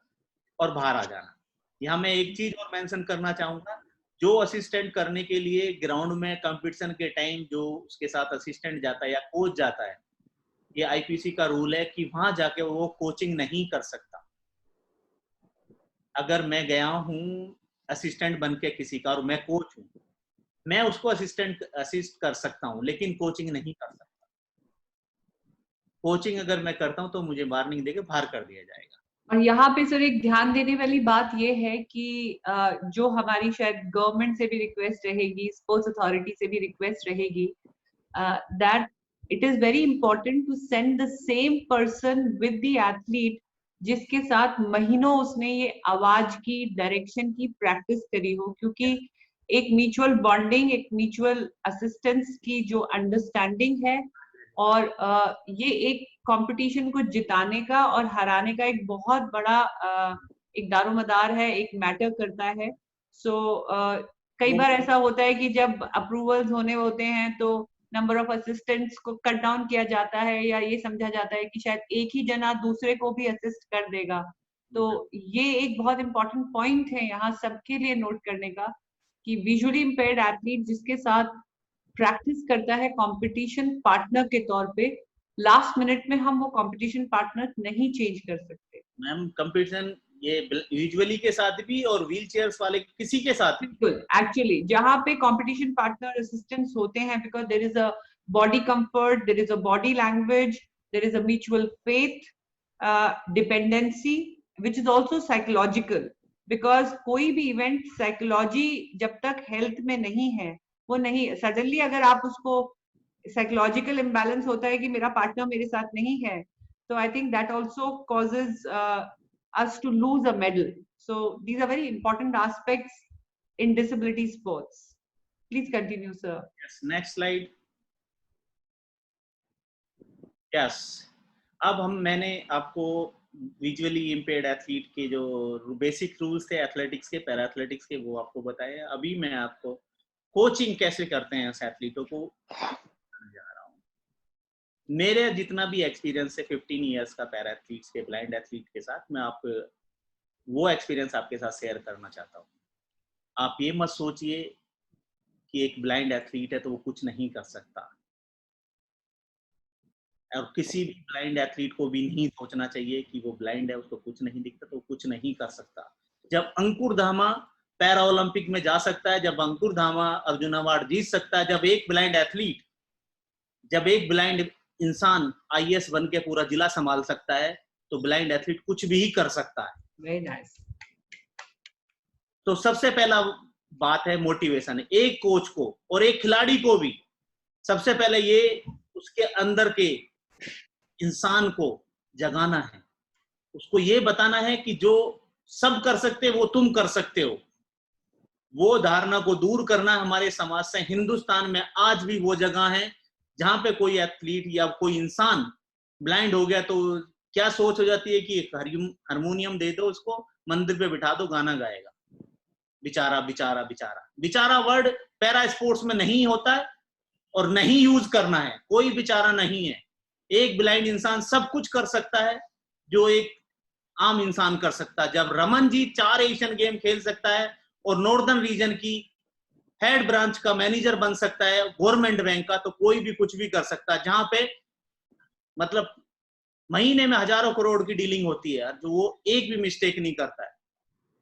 और बाहर आ जाना। यहाँ मैं एक चीज और मेंशन करना चाहूंगा, जो असिस्टेंट करने के लिए ग्राउंड में कंपटीशन के टाइम जो उसके साथ असिस्टेंट जाता है या कोच जाता है, ये आईपीसी का रूल है कि वहां जाके वो कोचिंग नहीं कर सकता। अगर मैं गया हूँ असिस्टेंट बन के किसी का और मैं कोच हूँ, मैं उसको असिस्ट कर सकता हूँ लेकिन कोचिंग नहीं कर सकता। कोचिंग अगर मैं करता हूँ तो मुझे वार्निंग देके बाहर कर दिया जाएगा। और यहाँ पे सर एक ध्यान देने वाली बात ये है कि जो हमारी शायद गवर्नमेंट से भी रिक्वेस्ट रहेगी, स्पोर्ट्स अथॉरिटी से भी रिक्वेस्ट रहेगी, that it is very important to send the same person with the athlete जिसके साथ महीनों उसने ये आवाज की, डायरेक्शन की प्रैक्टिस करी हो, क्योंकि एक म्यूचुअल बॉन्डिंग, एक म्यूचुअल असिस्टेंस की जो अंडरस्टैंडिंग है और ये एक कंपटीशन को जिताने का और हराने का एक बहुत बड़ा एक दारोमदार है, एक मैटर करता है। सो कई बार ऐसा होता है कि जब अप्रूवल्स होने होते हैं तो नंबर ऑफ असिस्टेंट्स को कट डाउन किया जाता है या ये समझा जाता है कि शायद एक ही जना दूसरे को भी असिस्ट कर देगा। तो ये एक बहुत इंपॉर्टेंट पॉइंट है यहाँ सबके लिए नोट करने का कि विजुअली इम्पेयर्ड एथलीट जिसके साथ प्रैक्टिस करता है कंपटीशन पार्टनर के तौर पे, लास्ट मिनट में हम वो कंपटीशन पार्टनर नहीं चेंज कर सकते। मैम कंपटीशन ये यूजुअली के साथ भी और व्हील चेयर्स वाले किसी के साथ बिल्कुल, एक्चुअली जहाँ पे कंपटीशन पार्टनर असिस्टेंट्स होते हैं, because there is a body comfort, there is a body language, there is a mutual faith, dependency which is also psychological, because कोई भी इवेंट साइकोलॉजी जब तक हेल्थ में नहीं है वो नहीं, सडनली अगर आप उसको साइकोलॉजिकल इम्बैलेंस होता है कि मेरा पार्टनर मेरे साथ नहीं है, तो I think that also causes us to lose a medal. So these are very important aspects in disability sports. Please continue, sir. Yes, next slide. Yes. अब मैंने आपको विजुअली इम्पेयर्ड एथलीट के जो बेसिक रूल्स थे एथलेटिक्स के, पैरा एथलेटिक्स के, वो आपको बताए। अभी मैं आपको कोचिंग कैसे करते हैं उस एथलीटों को जा रहा हूँ। मेरे जितना भी एक्सपीरियंस है 15 इयर्स का पैरा एथलीट्स के, ब्लाइंड एथलीट के साथ, मैं आपको वो एक्सपीरियंस आपके साथ शेयर करना चाहता हूँ। आप ये मत सोचिए कि एक ब्लाइंड एथलीट है तो वो कुछ नहीं कर सकता, और किसी भी ब्लाइंड एथलीट को भी नहीं सोचना चाहिए कि वो ब्लाइंड है, उसको कुछ नहीं दिखता तो वो कुछ नहीं कर सकता। जब अंकुर धामा पैरा ओलंपिक में जा सकता है, जब अंकुर धामा अर्जुन अवार्ड जीत सकता है, जब एक ब्लाइंड इंसान IAS बन के पूरा जिला संभाल सकता है, तो ब्लाइंड एथलीट कुछ भी कर सकता है। Very nice. तो सबसे पहला बात है मोटिवेशन। एक कोच को और एक खिलाड़ी को भी सबसे पहले ये उसके अंदर के इंसान को जगाना है, उसको ये बताना है कि जो सब कर सकते हो वो तुम कर सकते हो। वो धारणा को दूर करना हमारे समाज से। हिंदुस्तान में आज भी वो जगह है जहां पे कोई एथलीट या कोई इंसान ब्लाइंड हो गया तो क्या सोच हो जाती है कि एक हारमोनियम दे दो उसको, मंदिर पे बिठा दो, गाना गाएगा। बेचारा बेचारा बेचारा बेचारा वर्ड पैरा स्पोर्ट्स में नहीं होता है और नहीं यूज करना है। कोई बेचारा नहीं है। एक ब्लाइंड इंसान सब कुछ कर सकता है जो एक आम इंसान कर सकता है। जब रमन जी 4 एशियन गेम खेल सकता है और नॉर्दर्न रीजन की हेड ब्रांच का मैनेजर बन सकता है गवर्नमेंट बैंक का, तो कोई भी कुछ भी कर सकता है। जहां पे मतलब महीने में हजारों करोड़ की डीलिंग होती है, जो वो एक भी मिस्टेक नहीं करता है।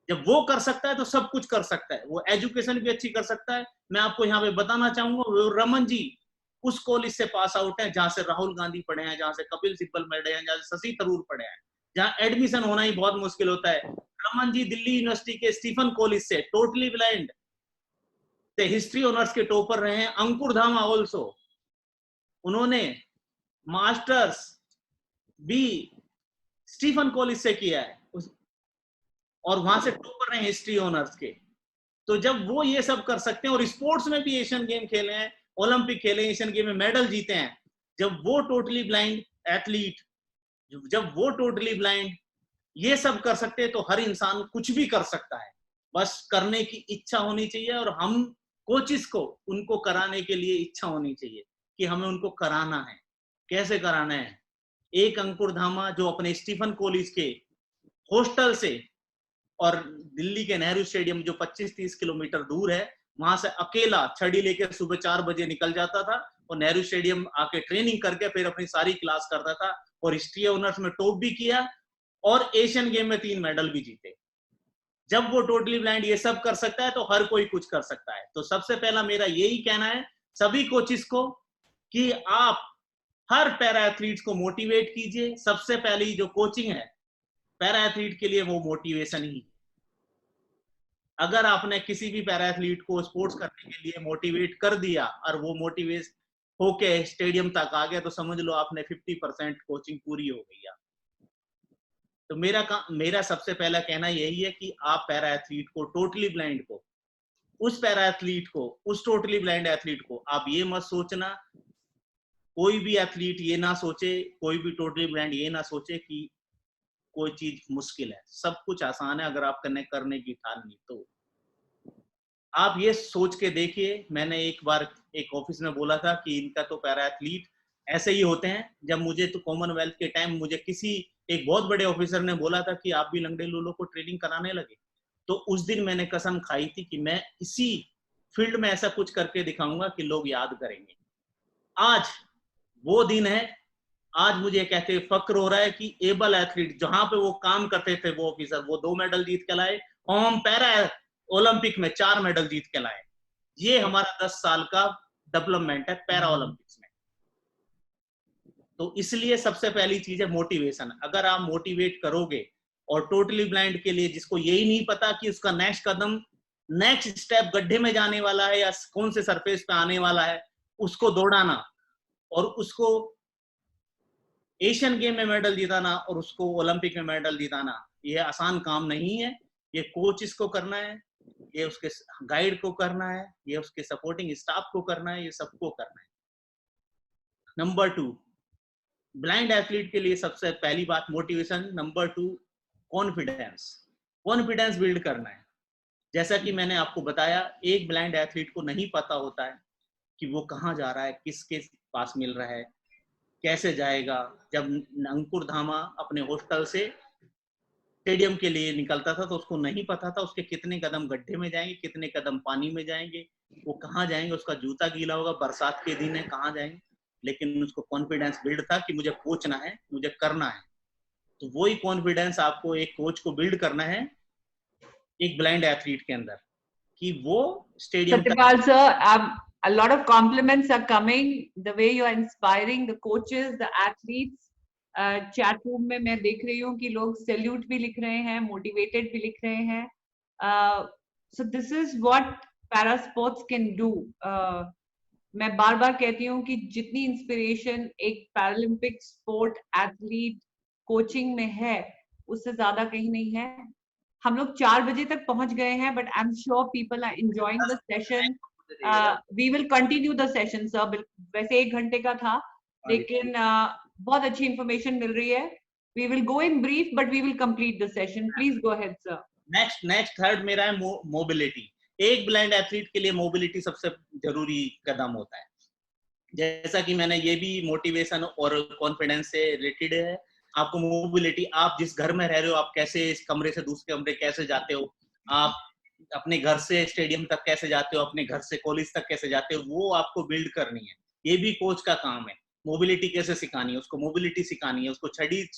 जब वो कर सकता है तो सब कुछ कर सकता है। वो एजुकेशन भी अच्छी कर सकता है। मैं आपको यहाँ पे बताना चाहूंगा, वो रमन जी उस कॉलेज से पास आउट है जहां से राहुल गांधी पढ़े हैं, जहां से कपिल सिब्बल पढ़े हैं, जहां से शशि थरूर पढ़े हैं, जहां एडमिशन होना ही बहुत मुश्किल होता है। रमन जी दिल्ली यूनिवर्सिटी के स्टीफन कॉलेज से टोटली ब्लाइंड से हिस्ट्री ऑनर्स के टॉपर रहे हैं। अंकुर धामा ऑल्सो, उन्होंने मास्टर्स भी स्टीफन कॉलेज से किया है और वहां से टॉपर रहे हिस्ट्री ऑनर्स के। तो जब वो ये सब कर सकते हैं और स्पोर्ट्स में भी एशियन गेम खेले हैं, ओलंपिक खेले, एशियन गेम में मेडल जीते हैं, जब वो टोटली ब्लाइंड एथलीट, जब वो टोटली ब्लाइंड ये सब कर सकते हैं, तो हर इंसान कुछ भी कर सकता है। बस करने की इच्छा होनी चाहिए और हम कोचिस को उनको कराने के लिए इच्छा होनी चाहिए कि हमें उनको कराना है। कैसे कराना है? एक अंकुर धामा जो अपने स्टीफन कॉलेज के हॉस्टल से और दिल्ली के नेहरू स्टेडियम जो 25-30 किलोमीटर दूर है, वहां से अकेला छड़ी लेकर सुबह 4 बजे निकल जाता था और नेहरू स्टेडियम आके ट्रेनिंग करके फिर अपनी सारी क्लास करता था और हिस्ट्री ऑनर्स में टॉप भी किया और एशियन गेम में 3 मेडल भी जीते। जब वो टोटली ब्लाइंड ये सब कर सकता है तो हर कोई कुछ कर सकता है। तो सबसे पहला मेरा यही कहना है सभी कोचिस को कि आप हर पैरा एथलीट्स को मोटिवेट कीजिए। सबसे पहली जो कोचिंग है पैरा एथलीट के लिए वो मोटिवेशन ही। अगर आपने किसी भी पैरा एथलीट को स्पोर्ट्स करने के लिए मोटिवेट कर दिया और वो मोटिवेट होके स्टेडियम तक आ गया, तो समझ लो आपने 50% कोचिंग पूरी हो गई। तो मेरा सबसे पहला कहना यही है कि आप पैरा एथलीट को, टोटली ब्लाइंड को, उस पैरा एथलीट को, उस टोटली ब्लाइंड एथलीट को आप ये मत सोचना, कोई भी एथलीट ये ना सोचे, कोई भी टोटली ब्लाइंड ये ना सोचे कि कोई चीज मुश्किल है। सब कुछ आसान है अगर आप करने की ठान ली तो। आप ये सोच के देखिए, मैंने एक बार एक ऑफिस में बोला था कि इनका तो पैरा एथलीट ऐसे ही होते हैं। जब मुझे तो कॉमनवेल्थ के टाइम मुझे किसी एक बहुत बड़े ऑफिसर ने बोला था कि आप भी लंगड़े लूलो को ट्रेनिंग कराने लगे, तो उस दिन मैंने कसम खाई थी कि मैं इसी फील्ड में ऐसा कुछ करके दिखाऊंगा कि लोग याद करेंगे। आज वो दिन है। आज मुझे कहते फक्र हो रहा है कि एबल एथलीट जहां पे वो काम करते थे वो ऑफिसर, वो 2 मेडल जीत के लाए और हम पैरा ओलंपिक में 4 मेडल जीत के लाए। ये हमारा 10 साल का डेवलपमेंट है पैरा ओलंपिक्स में। तो इसलिए सबसे पहली चीज है मोटिवेशन। अगर आप मोटिवेट करोगे और टोटली ब्लाइंड के लिए जिसको यही नहीं पता कि उसका नेक्स्ट कदम, नेक्स्ट स्टेप गड्ढे में जाने वाला है या कौन से सरफेस पे आने वाला है, उसको दौड़ाना और उसको एशियन गेम में मेडल जिताना और उसको ओलंपिक में मेडल जिताना, ये आसान काम नहीं है। ये कोच को करना है, ये उसके गाइड को करना है, ये उसके सपोर्टिंग स्टाफ को करना है, ये सबको करना है। नंबर 2, ब्लाइंड एथलीट के लिए सबसे पहली बात motivation. Number 2, confidence. Confidence build करना है। जैसा कि मैंने आपको बताया, एक ब्लाइंड एथलीट को नहीं पता होता है कि वो कहाँ जा रहा है, किसके पास मिल रहा है, कैसे जाएगा। जब अंकुर धामा अपने हॉस्टल से स्टेडियम के लिए निकलता था तो उसको नहीं पता था उसके कितने कदम गड्ढे में जाएंगे, कितने कदम पानी में जाएंगे, वो कहाँ जाएंगे, उसका जूता गीला होगा, बरसात के दिन है, कहाँ जाएंगे। लेकिन उसको कॉन्फिडेंस बिल्ड था कि मुझे पहुंचना है, मुझे करना है। तो वही कॉन्फिडेंस आपको एक कोच को बिल्ड करना है एक ब्लाइंड एथलीट के अंदर कि वो stadium Satyapal sir, A lot of compliments are coming. The way you are inspiring the coaches, the athletes. Chat room में मैं देख रही हूँ कि लोग salute भी लिख रहे हैं, motivated भी लिख रहे हैं. So this is what para sports can do. मैं बार बार कहती हूँ कि जितनी इंस्पिरेशन एक पैरालंपिक स्पोर्ट एथलीट कोचिंग में है उससे ज्यादा कहीं नहीं है. हम लोग 4 बजे तक पहुंच गए हैं, but I am sure people are enjoying the session. We will continue the session sir. वैसे 1 घंटे का था, लेकिन बहुत अच्छी इंफॉर्मेशन मिल रही है. We will go in brief but we will complete the session. Please go ahead sir. Next third मेरा है मोबिलिटी. एक ब्लाइंड एथलीट के लिए मोबिलिटी सबसे जरूरी कदम होता है. जैसा कि मैंने ये भी मोटिवेशन और कॉन्फिडेंस से रिलेटेड है. आपको मोबिलिटी, आप जिस घर में रह रहे हो, आप कैसे इस कमरे से दूसरे कमरे कैसे जाते हो, आप अपने घर से स्टेडियम तक कैसे जाते हो, अपने घर से कॉलेज तक कैसे जाते हो, वो आपको बिल्ड करनी है. ये भी कोच का काम है. मोबिलिटी कैसे सिखानी है, उसको मोबिलिटी सिखानी है, उसको छड़ी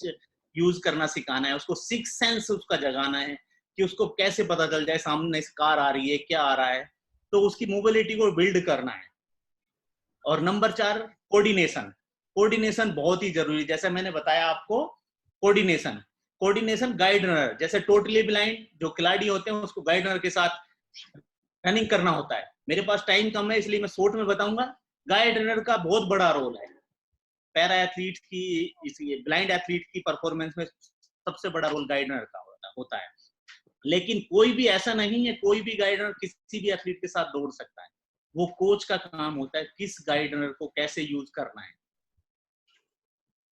यूज करना सिखाना है, उसको सिक्स सेंस उसका जगाना है कि उसको कैसे पता चल जाए सामने कार आ रही है, क्या आ रहा है. तो उसकी मोबिलिटी को बिल्ड करना है. और नंबर 4 कोऑर्डिनेशन. कोऑर्डिनेशन बहुत ही जरूरी. जैसे मैंने बताया आपको, कोऑर्डिनेशन गाइड रनर, जैसे टोटली ब्लाइंड जो खिलाड़ी होते हैं उसको गाइड रनर के साथ रनिंग करना होता है. मेरे पास टाइम कम है इसलिए मैं शॉर्ट में बताऊंगा. गाइड रनर का बहुत बड़ा रोल है पैरा एथलीट की, इसी ब्लाइंड एथलीट की परफॉर्मेंस में सबसे बड़ा रोल गाइड रनर का होता है. लेकिन कोई भी ऐसा नहीं है, कोई भी गाइड रनर किसी भी एथलीट के साथ दौड़ सकता है. वो कोच का काम होता है किस गाइड रनर को कैसे यूज करना है.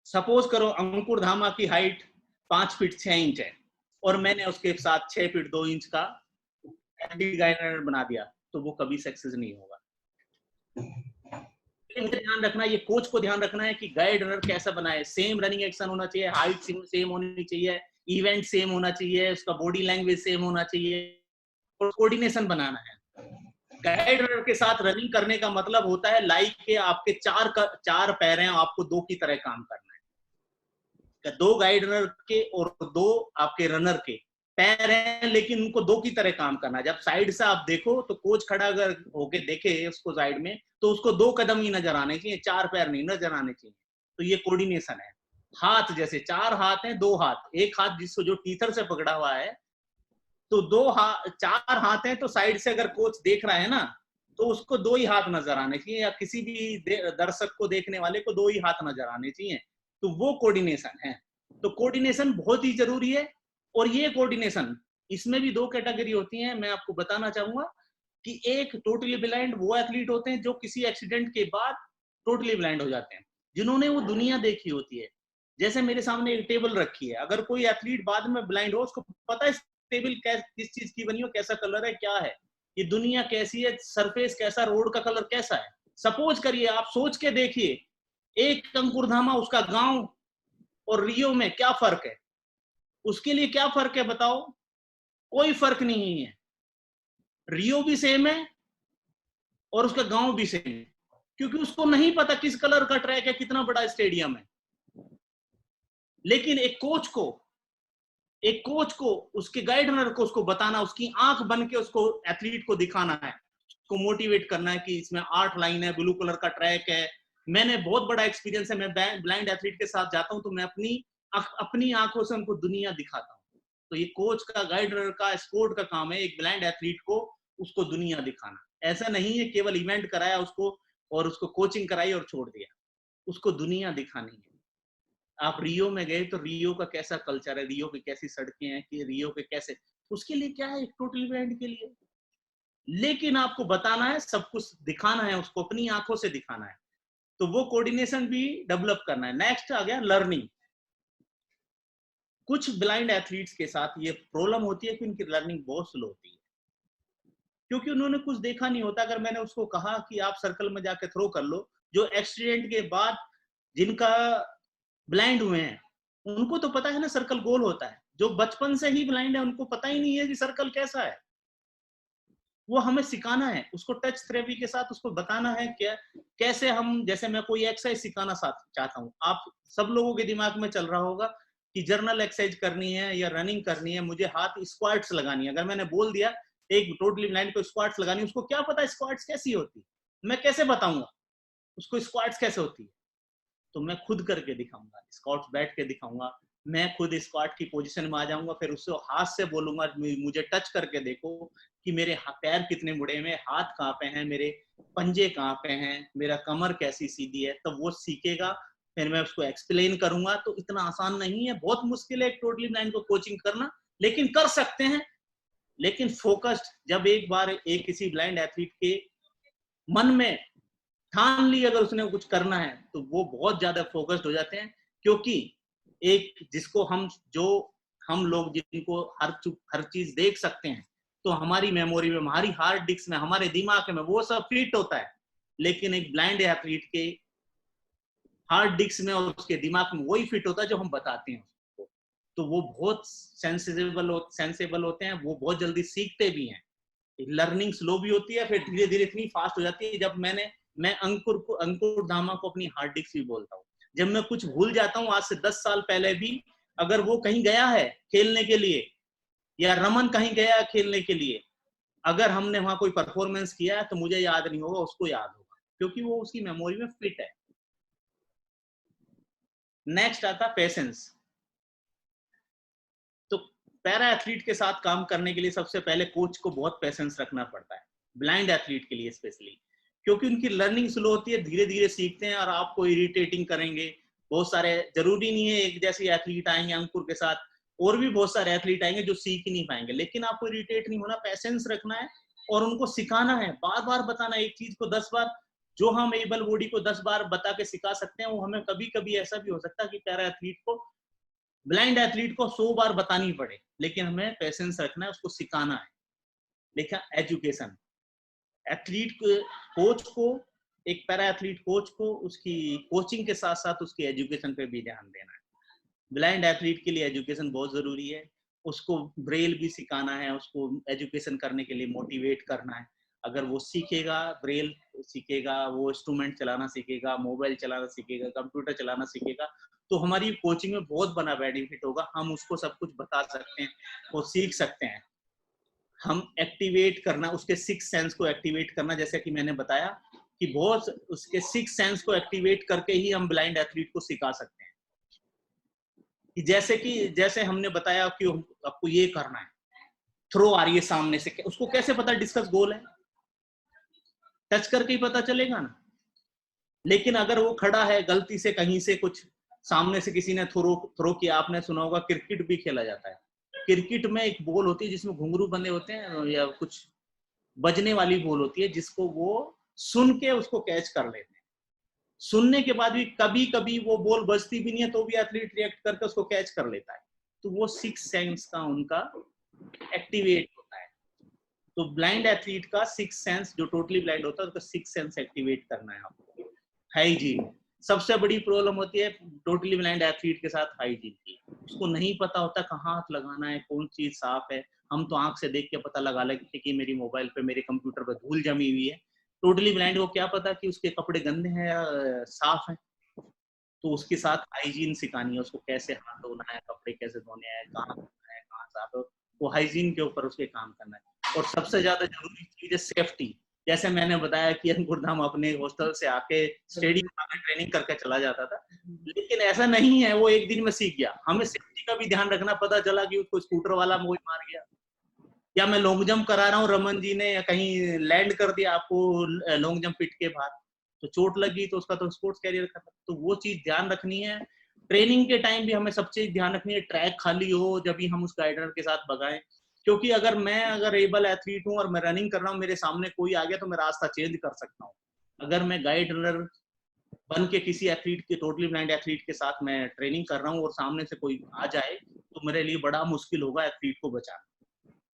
सपोज करो अंकुर धामा की हाइट 5 फीट 6 इंच है और मैंने उसके साथ 6 फीट 2 इंच का गाइड रनर बना दिया, तो वो कभी सक्सेस नहीं होगा. मुझे ध्यान रखना, ये कोच को ध्यान रखना है कि गाइड रनर कैसा बनाए. सेम रनिंग एक्शन होना चाहिए, हाइट सेम होनी चाहिए, इवेंट सेम होना चाहिए, उसका बॉडी लैंग्वेज सेम होना चाहिए, और कोऑर्डिनेशन बनाना है. गाइड रनर के साथ रनिंग करने का मतलब होता है लाइक के आपके 4 पैर हैं, आपको 2 की तरह काम करना है. 2 गाइड रनर के और 2 आपके रनर के पैर हैं, लेकिन उनको 2 की तरह काम करना है. जब साइड से आप देखो तो कोच खड़ा अगर होके देखे उसको साइड में, तो उसको 2 कदम ही नजर आने चाहिए, 4 पैर नहीं नजर आने चाहिए. तो ये कोऑर्डिनेशन है. हाथ, जैसे 4 हाथ हैं, 2 हाथ, एक हाथ जिसको जो टीथर से पकड़ा हुआ है, तो 4 हाथ हैं, तो साइड से अगर कोच देख रहा है ना, तो उसको 2 ही हाथ नजर आने चाहिए, या किसी भी दर्शक को देखने वाले को 2 ही हाथ नजर आने चाहिए. तो वो कोऑर्डिनेशन है. तो कोऑर्डिनेशन बहुत ही जरूरी है. और ये कोऑर्डिनेशन, इसमें भी 2 कैटेगरी होती हैं. मैं आपको बताना चाहूंगा कि एक टोटली ब्लाइंड वो एथलीट होते हैं जो किसी एक्सीडेंट के बाद टोटली ब्लाइंड हो जाते हैं, जिन्होंने वो दुनिया देखी होती है. जैसे मेरे सामने एक टेबल रखी है, अगर कोई एथलीट बाद में ब्लाइंड हो, उसको पता है टेबल किस चीज की बनी हो, कैसा कलर है, क्या है, ये दुनिया कैसी है, सरफेस कैसा, रोड का कलर कैसा है. सपोज करिए, आप सोच के देखिए, एक अंकुर धामा, उसका गांव और रियो में क्या फर्क है. उसके लिए क्या फर्क है बताओ? कोई फर्क नहीं है. रियो भी सेम है और उसका गांव भी सेम है, क्योंकि उसको नहीं पता किस कलर का ट्रैक है, कितना बड़ा स्टेडियम है. लेकिन एक कोच को उसके गाइड रनर को उसको बताना, उसकी आंख बन के उसको एथलीट को दिखाना है, उसको मोटिवेट करना है कि इसमें 8 लाइन है, ब्लू कलर का ट्रैक है. मैंने बहुत बड़ा एक्सपीरियंस है, मैं ब्लाइंड एथलीट के साथ जाता हूं तो मैं अपनी आंखों से उनको दुनिया दिखाता हूं. तो ये कोच का, गाइड रनर का, स्पोर्ट का काम है एक ब्लाइंड एथलीट को उसको दुनिया दिखाना. ऐसा नहीं है केवल इवेंट कराया उसको और उसको कोचिंग कराई और छोड़ दिया. उसको दुनिया दिखानी है. आप रियो में गए तो रियो का कैसा कल्चर है, रियो की कैसी सड़कें हैं, कि रियो के कैसे, उसके लिए क्या है एक टोटल ब्लाइंड के लिए. लेकिन आपको बताना है, सब कुछ दिखाना है, उसको अपनी आंखों से दिखाना है. तो वो कोऑर्डिनेशन भी डेवलप करना है. नेक्स्ट आ गया लर्निंग. कुछ ब्लाइंड एथलीट्स के साथ ये प्रॉब्लम होती है कि उनकी लर्निंग बहुत स्लो होती है, क्योंकि उन्होंने कुछ देखा नहीं होता. अगर मैंने उसको कहा कि आप सर्कल में जाके थ्रो कर लो, जो एक्सीडेंट के बाद जिनका ब्लाइंड हुए हैं उनको तो पता है ना सर्कल गोल होता है. जो बचपन से ही ब्लाइंड है उनको पता ही नहीं है कि सर्कल कैसा है. वो हमें सिखाना है, उसको टच थेरेपी के साथ उसको बताना है क्या, कैसे हम, जैसे मैं कोई एक्सरसाइज सिखाना चाहता हूँ, आप सब लोगों के दिमाग में चल रहा होगा कि जर्नल एक्सरसाइज करनी है या रनिंग करनी है, मुझे हाथ स्क्वाट्स लगानी है. अगर मैंने बोल दिया एक टोटली ब्लाइंड को स्क्वाट्स लगानी, उसको क्या पता स्क्वाट्स कैसी होती. मैं कैसे बताऊंगा उसको स्क्वाट्स कैसे होती है? तो मैं खुद करके दिखाऊंगा, स्क्वाट्स बैठ के दिखाऊंगा, मैं खुद स्क्वाट की पोजीशन में आ जाऊंगा, फिर उससे हाथ से बोलूंगा मुझे टच करके देखो कि मेरे पैर कितने मुड़े हुए, हाथ कहाँ पे हैं, मेरे पंजे कहाँ पे हैं, मेरा कमर कैसी सीधी है, तब वो सीखेगा। फिर मैं उसको एक्सप्लेन करूंगा। तो इतना आसान नहीं है, बहुत मुश्किल है एक टोटली ब्लाइंड को कोचिंग करना, लेकिन कर सकते हैं। लेकिन फोकस्ड, जब एक बार एक किसी ब्लाइंड एथलीट के मन में ठान ली अगर उसने कुछ करना है, तो वो बहुत ज्यादा फोकस्ड हो जाते हैं। क्योंकि एक जिसको हम लोग जिनको हर चीज देख सकते हैं, तो हमारी मेमोरी में, हमारी हार्ड डिस्क में, हमारे दिमाग में वो सब फिट होता है। लेकिन एक ब्लाइंड एथलीट के हार्ड डिस्क में और उसके दिमाग में वही फिट होता है जो हम बताते हैं उसको। तो वो बहुत सेंसेबल होते हैं, वो बहुत जल्दी सीखते भी हैं। लर्निंग स्लो भी होती है, फिर धीरे धीरे इतनी फास्ट हो जाती है। जब मैं अंकुर धामा को अपनी हार्ड डिस्क भी बोलता हूँ। जब मैं कुछ भूल जाता हूँ, आज से 10 साल पहले भी, अगर वो कहीं गया है खेलने के लिए, या रमन कहीं गया है खेलने के लिए, अगर हमने वहां कोई परफॉर्मेंस किया है, तो मुझे याद नहीं होगा, उसको याद होगा, क्योंकि वो उसकी मेमोरी में फिट है। नेक्स्ट आता पेशेंस। तो पैरा एथलीट के साथ काम करने के लिए सबसे पहले कोच को बहुत पेशेंस रखना पड़ता है, ब्लाइंड एथलीट के लिए स्पेशली, क्योंकि उनकी लर्निंग स्लो होती है, धीरे धीरे सीखते हैं और आपको इरिटेटिंग करेंगे। बहुत सारे, जरूरी नहीं है एक जैसे एथलीट आएंगे अंकुर के साथ, और भी बहुत सारे एथलीट आएंगे जो सीख ही नहीं पाएंगे। लेकिन आपको इरिटेट नहीं होना, पेशेंस रखना है और उनको सिखाना है, बार बार बताना। एक चीज को 10 बार, जो हम एबल बॉडी को 10 बार बता के सिखा सकते हैं, वो हमें कभी कभी ऐसा भी हो सकता है कि पैरा एथलीट को, ब्लाइंड एथलीट को 100 बार बतानी पड़े। लेकिन हमें पेशेंस रखना है, उसको सिखाना है। देखा, एजुकेशन, एथलीट कोच को, एक पैरा एथलीट कोच को उसकी कोचिंग के साथ साथ उसकी एजुकेशन पे भी ध्यान देना है। ब्लाइंड एथलीट के लिए एजुकेशन बहुत जरूरी है। उसको ब्रेल भी सिखाना है, उसको एजुकेशन करने के लिए मोटिवेट करना है। अगर वो सीखेगा, ब्रेल सीखेगा, वो इंस्ट्रूमेंट चलाना सीखेगा, मोबाइल चलाना सीखेगा, कंप्यूटर चलाना सीखेगा, तो हमारी कोचिंग में बहुत बड़ा बेनिफिट होगा। हम उसको सब कुछ बता सकते हैं, वो सीख सकते हैं। हम एक्टिवेट करना, उसके 6 सेंस को एक्टिवेट करना, जैसे कि मैंने बताया कि बहुत उसके 6 सेंस को एक्टिवेट करके ही हम ब्लाइंड एथलीट को सिखा सकते हैं। जैसे हमने बताया कि आपको ये करना है, थ्रो आ रही है सामने से, उसको कैसे पता डिस्कस गोल है? टच करके ही पता चलेगा ना। लेकिन अगर वो खड़ा है, गलती से कहीं से कुछ सामने से किसी ने थ्रो किया, आपने सुना होगा क्रिकेट भी खेला जाता है। क्रिकेट में एक बॉल होती है जिसमें घुंघरू बंधे होते हैं या कुछ बजने वाली बॉल होती है, जिसको वो सुन के उसको कैच कर लेते हैं। सुनने के बाद भी कभी कभी वो बॉल बजती भी नहीं है, तो भी एथलीट रिएक्ट करके उसको कैच कर लेता है। तो वो 6 सेंस का उनका एक्टिवेट होता है। तो ब्लाइंड एथलीट का 6 सेंस, जो टोटली ब्लाइंड होता है उसका 6 सेंस एक्टिवेट करना है आपको। हाइजीन, सबसे बड़ी प्रॉब्लम होती है टोटली ब्लाइंड एथलीट के साथ हाइजीन की। उसको नहीं पता होता कहाँ हाथ लगाना है, कौन चीज साफ है। हम तो आंख से देख के पता लगा लेते कि मेरी मोबाइल पे, मेरे कंप्यूटर पे धूल जमी हुई है। टोटली ब्लाइंड को क्या पता कि उसके कपड़े गंदे हैं या साफ है। तो उसके साथ हाइजीन सिखानी है, उसको कैसे हाथ धोना है, कपड़े कैसे धोने हैं, कहाँ धोना है, कहाँ साफ है, वो हाइजीन के ऊपर उसके काम करना है। और सबसे ज्यादा जरूरी चीज है सेफ्टी। जैसे मैंने बताया कि अंकुरधाम अपने हॉस्टल से आके स्टेडियम आके ट्रेनिंग करके चला जाता था, लेकिन ऐसा नहीं है वो एक दिन में सीख गया। हमें सेफ्टी का भी ध्यान रखना। पता चला कि उसको स्कूटर वाला मोई मार गया, या मैं लॉन्ग जंप करा रहा हूँ, रमन जी ने कहीं लैंड कर दिया आपको लॉन्ग जंप पिट के बाहर, तो चोट लगी, तो उसका तो स्पोर्ट्स कैरियर खत्म। तो वो चीज ध्यान रखनी है। ट्रेनिंग के टाइम भी हमें सब चीज ध्यान रखनी है। ट्रैक खाली हो जब भी हम उस गाइडर के साथ भगाएं, क्योंकि अगर एबल एथलीट हूँ और मैं रनिंग कर रहा हूँ, मेरे सामने कोई आ गया तो मैं रास्ता चेंज कर सकता हूँ। अगर मैं गाइड रनर बन के किसी एथलीट के, टोटली ब्लाइंड एथलीट के साथ मैं ट्रेनिंग कर रहा हूँ और सामने से कोई आ जाए, तो मेरे लिए बड़ा मुश्किल होगा एथलीट को बचाना।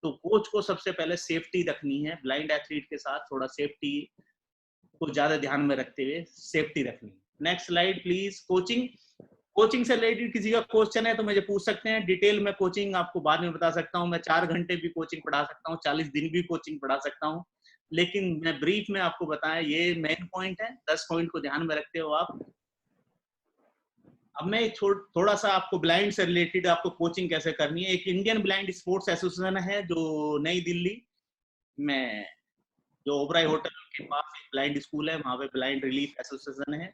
तो कोच को सबसे पहले सेफ्टी रखनी है। ब्लाइंड एथलीट के साथ थोड़ा सेफ्टी को ज्यादा ध्यान में रखते हुए सेफ्टी रखनी है। Next slide please. कोचिंग से रिलेटेड किसी का क्वेश्चन है तो मुझे पूछ सकते हैं। डिटेल में कोचिंग आपको बाद में बता सकता हूँ। मैं 4 घंटे भी कोचिंग पढ़ा सकता हूँ, 40 दिन भी कोचिंग पढ़ा सकता हूँ, लेकिन मैं ब्रीफ में आपको बताया, ये मेन पॉइंट है। 10 पॉइंट को ध्यान में रखते हो आप। अब मैं थोड़ा सा आपको ब्लाइंड से रिलेटेड आपको कोचिंग कैसे करनी है। एक इंडियन ब्लाइंड स्पोर्ट्स एसोसिएशन है जो नई दिल्ली में जो ओबराय होटल के पास एक ब्लाइंड स्कूल है, वहाँ पे ब्लाइंड रिलीफ एसोसिएशन है,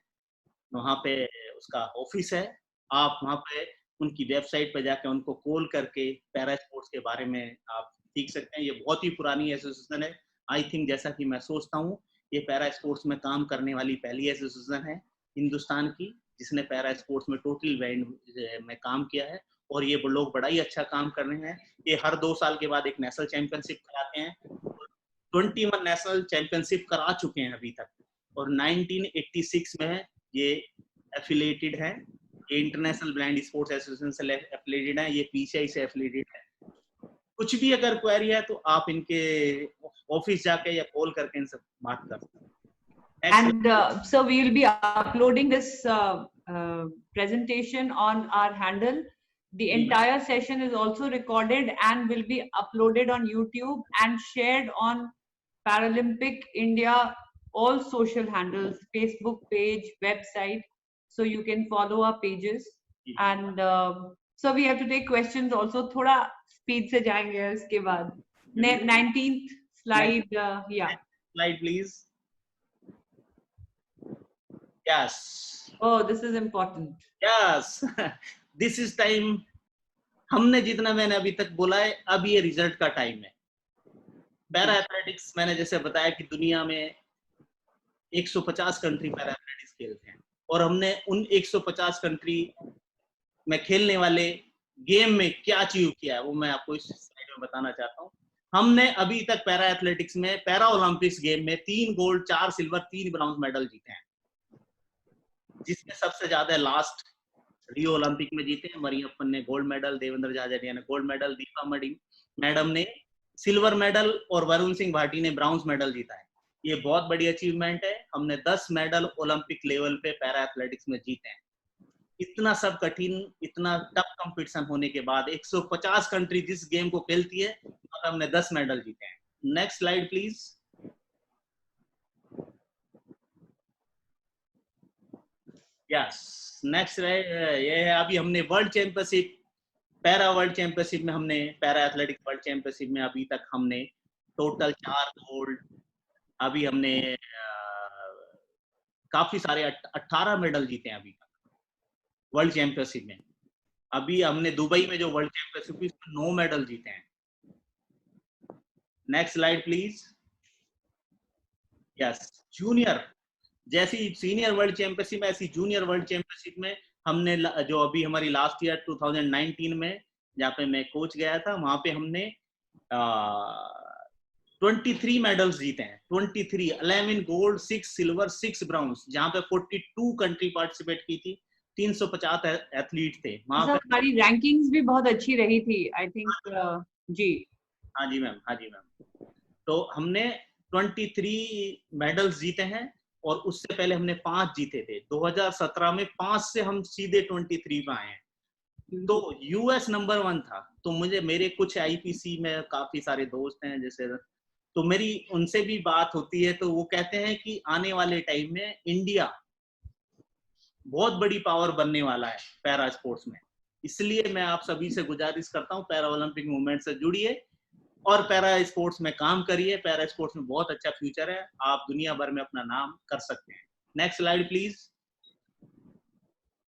वहाँ पे उसका ऑफिस है। आप वहाँ पे उनकी वेबसाइट पे जाके उनको कॉल करके पैरा स्पोर्ट्स के बारे में आप सीख सकते हैं। ये बहुत ही पुरानी एसोसिएशन है। आई थिंक जैसा कि मैं सोचता हूँ ये पैरा स्पोर्ट्स में काम करने वाली पहली एसोसिएशन है हिंदुस्तान की जिसने पैरा स्पोर्ट्स में टोटल बैंड में काम किया है, और ये लोग बड़ा ही अच्छा काम कर रहे हैं। ये हर 2 साल के बाद एक नेशनल चैंपियनशिप कराते हैं। 21 नेशनल चैंपियनशिप करा चुके हैं अभी तक, और 1986 में ये एफिलिएटेड है। ये इंटरनेशनल ब्लाइंड स्पोर्ट्स एसोसिएशन से एफिलिएटेड है, ये पीसीआई से एफिलिएटेड है। कुछ भी अगर क्वेरी है तो आप इनके ऑफिस जाके या कॉल करके इनसे बात कर सकते हैं। And so we will be uploading this presentation on our handle. The entire session is also recorded and will be uploaded on YouTube and shared on Paralympic India, all social handles, Facebook page, website. So you can follow our pages. And so we have to take questions also. थोड़ा speed से जाएंगे उसके बाद. 19th slide, yeah. Slide please. Yes. Oh, this is important. Yes. This is time. हमने जितना मैंने अभी तक बोला है, अब ये रिजल्ट का टाइम है। पैरा एथलेटिक्स मैंने जैसे बताया कि दुनिया में 150 कंट्री पैरा एथलेटिक्स खेलते हैं, और हमने उन 150 कंट्री में खेलने वाले गेम में क्या अचीव किया है वो मैं आपको इस स्लाइड में बताना चाहता हूँ। हमने अभी तक पैरा एथलेटिक्स में पैरा ओलंपिक्स गेम में 3 गोल्ड, 4 सिल्वर, 3 ब्रॉन्ज मेडल जीते हैं, जिसमें सबसे ज्यादा लास्ट रियो ओलंपिक में जीते हैं। मरियप्पन ने गोल्ड मेडल, देवेंद्र झाझड़िया ने गोल्ड मेडल, दीपा मैडम ने सिल्वर मेडल और वरुण सिंह भाटी ने ब्राउन्ज मेडल जीता है। ये बहुत बड़ी अचीवमेंट है। हमने 10 मेडल ओलंपिक लेवल पे पैरा एथलेटिक्स में जीते हैं। इतना सब कठिन, इतना टफ कंपटीशन होने के बाद 150 कंट्री जिस गेम को खेलती है, हमने 10 मेडल जीते हैं। Next slide please. Yes, next ये है अभी हमने world championship, para world championship में हमने पैरा एथलेटिक्स वर्ल्ड चैंपियनशिप में अभी तक हमने टोटल 4 गोल्ड, अभी हमने काफी सारे 18 मेडल जीते हैं अभी तक वर्ल्ड चैंपियनशिप में। अभी हमने दुबई में जो वर्ल्ड चैंपियनशिप हुई उसमें 9 मेडल जीते हैं। Next slide please. Yes, junior, जैसी सीनियर वर्ल्ड चैंपियनशिप में ऐसी जूनियर वर्ल्ड चैंपियनशिप में हमने जो अभी हमारी लास्ट ईयर 2019 में जहाँ पे मैं कोच गया था, वहां पे हमने 23 मेडल्स जीते हैं। 23, 11 गोल्ड, 6 सिल्वर, 6 ब्राउन्स, जहाँ पे 42 कंट्री पार्टिसिपेट की थी, 350 एथलीट थे वहां पे। हमारी रैंकिंग्स भी बहुत अच्छी रही थी, आई थिंक। जी हाँ जी मैम, हाँ जी मैम। तो हमने 23 मेडल्स जीते हैं, और उससे पहले हमने 5 जीते थे। 2017 में 5 से हम सीधे 23 पे आए हैं। तो यूएस नंबर 1 था। तो मेरे कुछ आईपीसी में काफी सारे दोस्त हैं जैसे, तो मेरी उनसे भी बात होती है, तो वो कहते हैं कि आने वाले टाइम में इंडिया बहुत बड़ी पावर बनने वाला है पैरा स्पोर्ट्स में। इसलिए मैं आप सभी से गुजारिश करता हूँ, पैरा ओलंपिक मूवमेंट से जुड़िए और पैरा स्पोर्ट्स में काम करिए। पैरा स्पोर्ट्स में बहुत अच्छा फ्यूचर है, आप दुनिया भर में अपना नाम कर सकते हैं। Next slide please.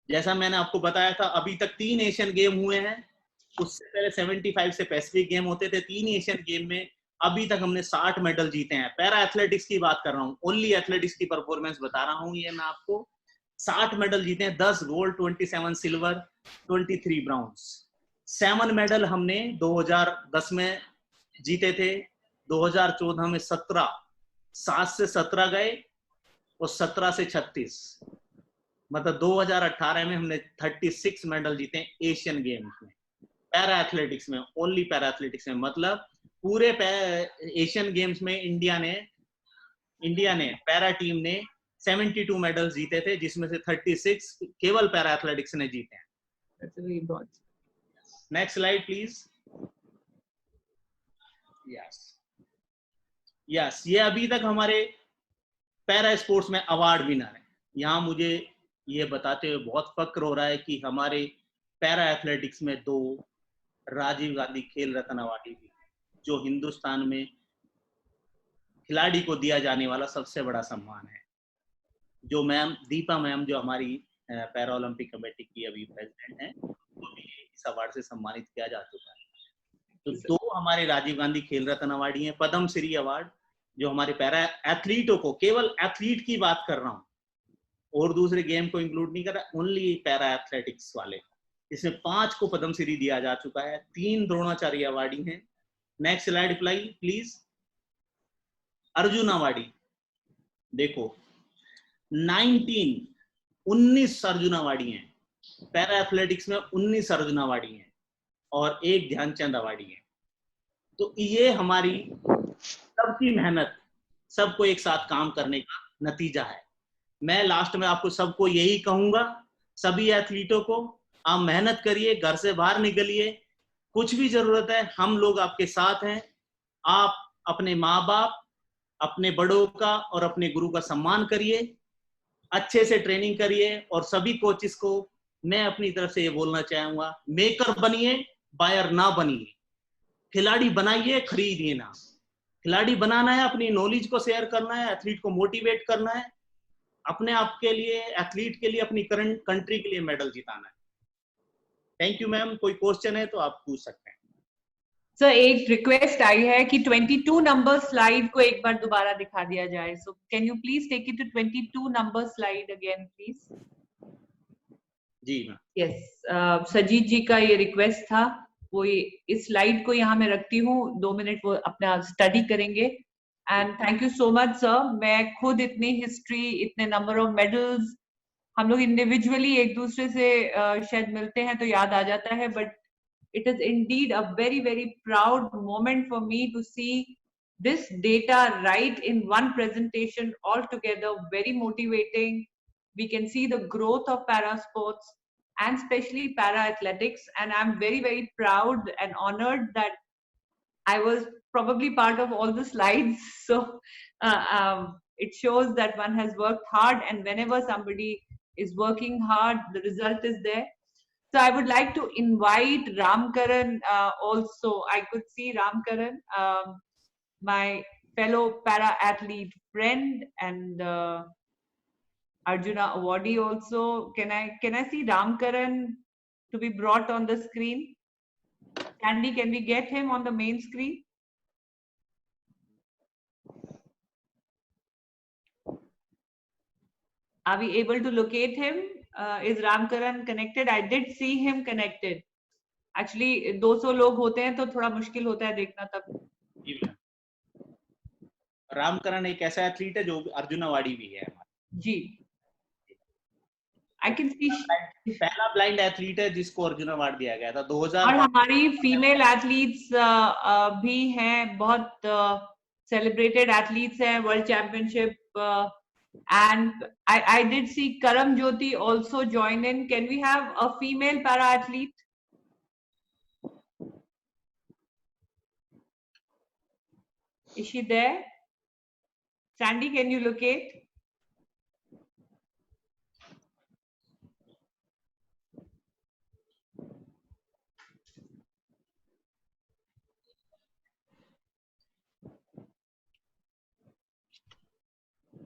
जैसा मैंने आपको बताया था, अभी तक 3 एशियन गेम हुए हैं। उससे पहले 75 से पैसिफिक गेम होते थे। 3 एशियन गेम में अभी तक हमने 60 मेडल जीते हैं। पैरा एथलेटिक्स की बात कर रहा हूँ, ओनली एथलेटिक्स की परफॉर्मेंस बता रहा हूँ ये मैं आपको। 60 मेडल जीते हैं, 10 गोल्ड, 27 सिल्वर, 23 ब्राउन्स। 7 मेडल हमने 2010 में जीते थे, 2014 में 17, 7 से 17 गए और 17 से 36, मतलब 2018 में हमने 36 मेडल जीते एशियन गेम्स में पैरा एथलेटिक्स में, ओनली पैरा एथलेटिक्स में। मतलब पूरे एशियन गेम्स में इंडिया ने पैरा टीम ने 72 मेडल्स जीते थे, जिसमें से 36 केवल पैरा एथलेटिक्स ने जीते हैं। Next slide please. यस, ये अभी तक हमारे पैरा स्पोर्ट्स में अवार्ड विनर है। यहाँ मुझे ये बताते हुए बहुत फक्र हो रहा है कि हमारे पैरा एथलेटिक्स में 2 राजीव गांधी खेल रत्न अवार्डी भी, जो हिंदुस्तान में खिलाड़ी को दिया जाने वाला सबसे बड़ा सम्मान है। जो मैम दीपा मैम जो हमारी पैरा ओलंपिक कमेटी की अभी प्रेसिडेंट हैं, उनको भी इस अवार्ड से सम्मानित किया जा चुका है। तो 2 हमारे राजीव गांधी खेल रत्न अवार्डी हैं, पद्म श्री अवार्ड जो हमारे पैरा एथलीटों को, केवल एथलीट की बात कर रहा हूँ और दूसरे गेम को इंक्लूड नहीं कर रहा, ओनली पैरा एथलेटिक्स वाले, इसमें 5 को पद्म श्री दिया जा चुका है, 3 द्रोणाचार्य अवार्डी हैं। Next slide please. Arjun awardee देखो 19 अर्जुन अवार्डी हैं, पैरा एथलेटिक्स में 19 अर्जुन अवार्डी हैं और 1 ध्यानचंद अवार्डी है। तो ये हमारी सबकी मेहनत, सबको एक साथ काम करने का नतीजा है। मैं लास्ट में आपको सबको यही कहूंगा, सभी एथलीटों को, आप मेहनत करिए, घर से बाहर निकलिए, कुछ भी जरूरत है हम लोग आपके साथ हैं। आप अपने माँ बाप, अपने बड़ों का और अपने गुरु का सम्मान करिए, अच्छे से ट्रेनिंग करिए और सभी कोचेस को मैं अपनी तरफ से ये बोलना चाहूंगा, मेकर बनिए, बायर ना बनिए। खिलाड़ी बनाइए, खरीदिए ना। खिलाड़ी बनाना है, अपनी नॉलेज को शेयर करना है, एथलीट को मोटिवेट करना है, अपने आप के लिए, एथलीट के लिए, अपनी करंट कंट्री के लिए मेडल जिताना है। Thank you ma'am. कोई क्वेश्चन है तो आप पूछ सकते हैं। सर एक रिक्वेस्ट आई है कि 22 नंबर स्लाइड को एक बार दोबारा दिखा दिया जाए। So can you please take it to 22 number slide again please. जी मैम। यस, सजीत जी का ये रिक्वेस्ट था। वो इस स्लाइड को यहाँ मैं रखती हूँ, 2 मिनट वो अपना स्टडी करेंगे। And thank you so much sir. मैं खुद इतनी हिस्ट्री, इतने नंबर ऑफ मेडल्स, हम लोग इंडिविजुअली एक दूसरे से शायद मिलते हैं तो याद आ जाता है, but it is indeed a very, very proud moment for me to see this data right in one presentation altogether. Very motivating. We can see the growth of para sports and especially para athletics, and I'm very, very proud and honored that I was probably part of all the slides. So it shows that one has worked hard, and whenever somebody is working hard, the result is there. So I would like to invite Ramkaran also. I could see Ramkaran, my fellow para athlete friend and Arjuna awardee also. Can I see Ramkaran to be brought on the screen? Candy, can we get him on the main screen? Are we able to locate him? Is Ramkaran connected? I did see him connected. Actually 200 लोग होते हैं तो थोड़ा मुश्किल होता है देखना तब। रामकरण एक ऐसा एथलीट है जो अर्जुन अवार्डी भी है जी। I can see पहला ब्लाइंड एथलीट है जिसको अर्जुन अवार्ड दिया गया था 2000। और हमारी फीमेल एथलीट्स भी हैं, बहुत सेलिब्रेटेड एथलीट्स हैं, world championship, and I did see Karam Jyoti also join in. Can we have a female para athlete? Is she there? Sandy, can you locate?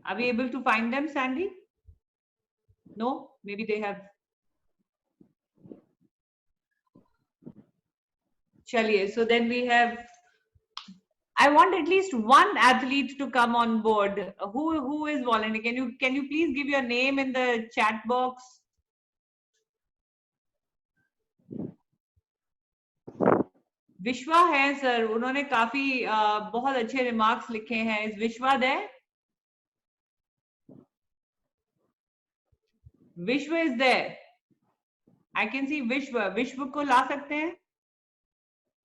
Are we able to find them, Sandy? No, maybe they have. Chaliye, so then we have, I want at least one athlete to come on board. Who is volunteering? Can you please give your name in the chat box? विश्वा है सर, उन्होंने काफी बहुत अच्छे रिमार्क्स लिखे हैं। इस विश्वा दे, Vishwa is there. I can see Vishwa. Vishwa को ला सकते हैं?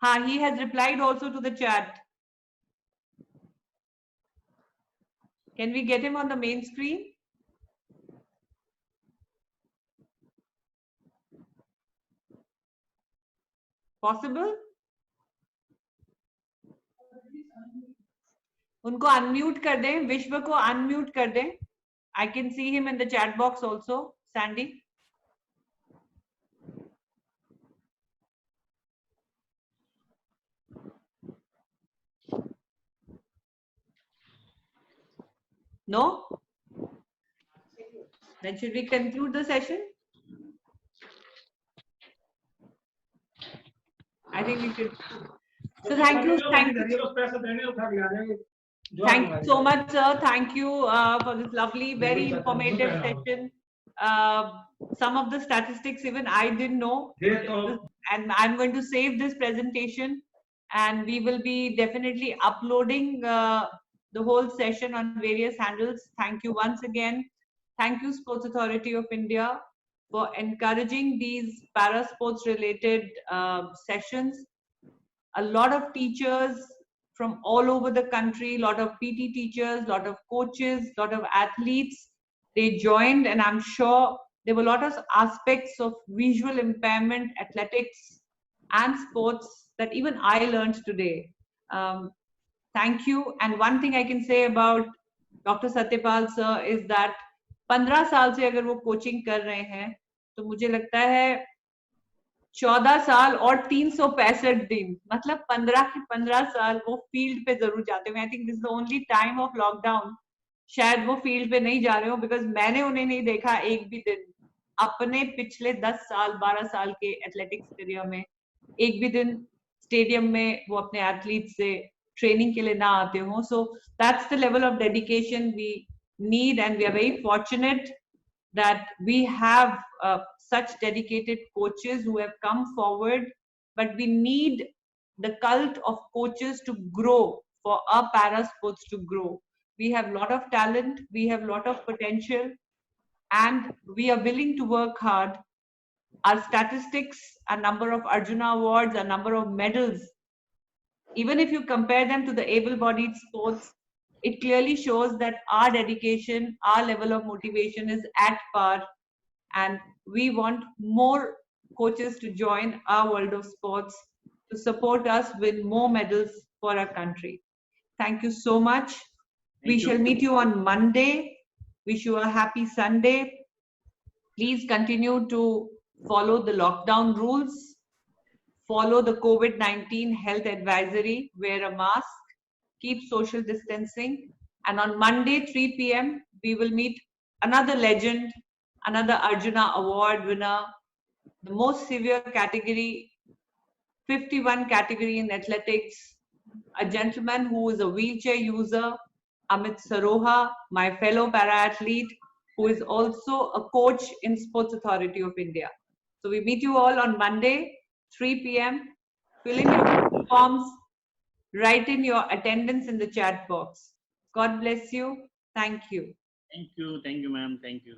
हाँ, he has replied also to the chat. Can we get him on the main screen? Possible? उनको अनम्यूट कर दें, विश्व को अनम्यूट कर दें। I can see him in the chat box also, Sandy. No? Then should we conclude the session? I think we should. So thank you so much, sir. Thank you for this lovely, very informative session. Some of the statistics even I didn't know, and I'm going to save this presentation, and we will be definitely uploading the whole session on various handles. Thank you once again. Thank you, Sports Authority of India, for encouraging these para sports related sessions. A lot of teachers from all over the country, a lot of PT teachers, a lot of coaches, a lot of athletes, they joined, and I'm sure there were a lot of aspects of visual impairment, athletics, and sports that even I learned today. Thank you. And one thing I can say about Dr. Satyapal sir is that 15 साल से अगर वो कोचिंग कर रहे हैं तो मुझे लगता है 14 साल और 365 दिन, मतलब 15 के 15 साल वो फील्ड पे जरूर जाते हैं. I think this is the only time of lockdown शायद वो फील्ड पे नहीं जा रहे हो, बिकॉज मैंने उन्हें नहीं देखा एक भी दिन अपने पिछले 10 साल 12 साल के एथलेटिक्स करियर में एक भी दिन स्टेडियम में वो अपने एथलीट से ट्रेनिंग के लिए ना आते हो. So that's the level of dedication we need, and we are very fortunate that we have such dedicated coaches who have come forward, but we need the cult of coaches to grow, for our para sports to grow. We have a lot of talent, we have a lot of potential, and we are willing to work hard. Our statistics, our number of Arjuna awards, our number of medals, even if you compare them to the able-bodied sports, it clearly shows that our dedication, our level of motivation is at par, and we want more coaches to join our world of sports to support us with more medals for our country. Thank you so much. We shall meet you on Monday. Wish you a happy Sunday. Please continue to follow the lockdown rules. Follow the COVID-19 health advisory. Wear a mask. Keep social distancing, and on Monday 3 p.m. we will meet another legend, another Arjuna award winner, the most severe category, 51 category in athletics, a gentleman who is a wheelchair user, Amit Saroha, my fellow para athlete, who is also a coach in Sports Authority of India. So we meet you all on Monday 3 p.m. Fill in your forms. Write in your attendance in the chat box. God bless you. Thank you. Thank you, ma'am. Thank you.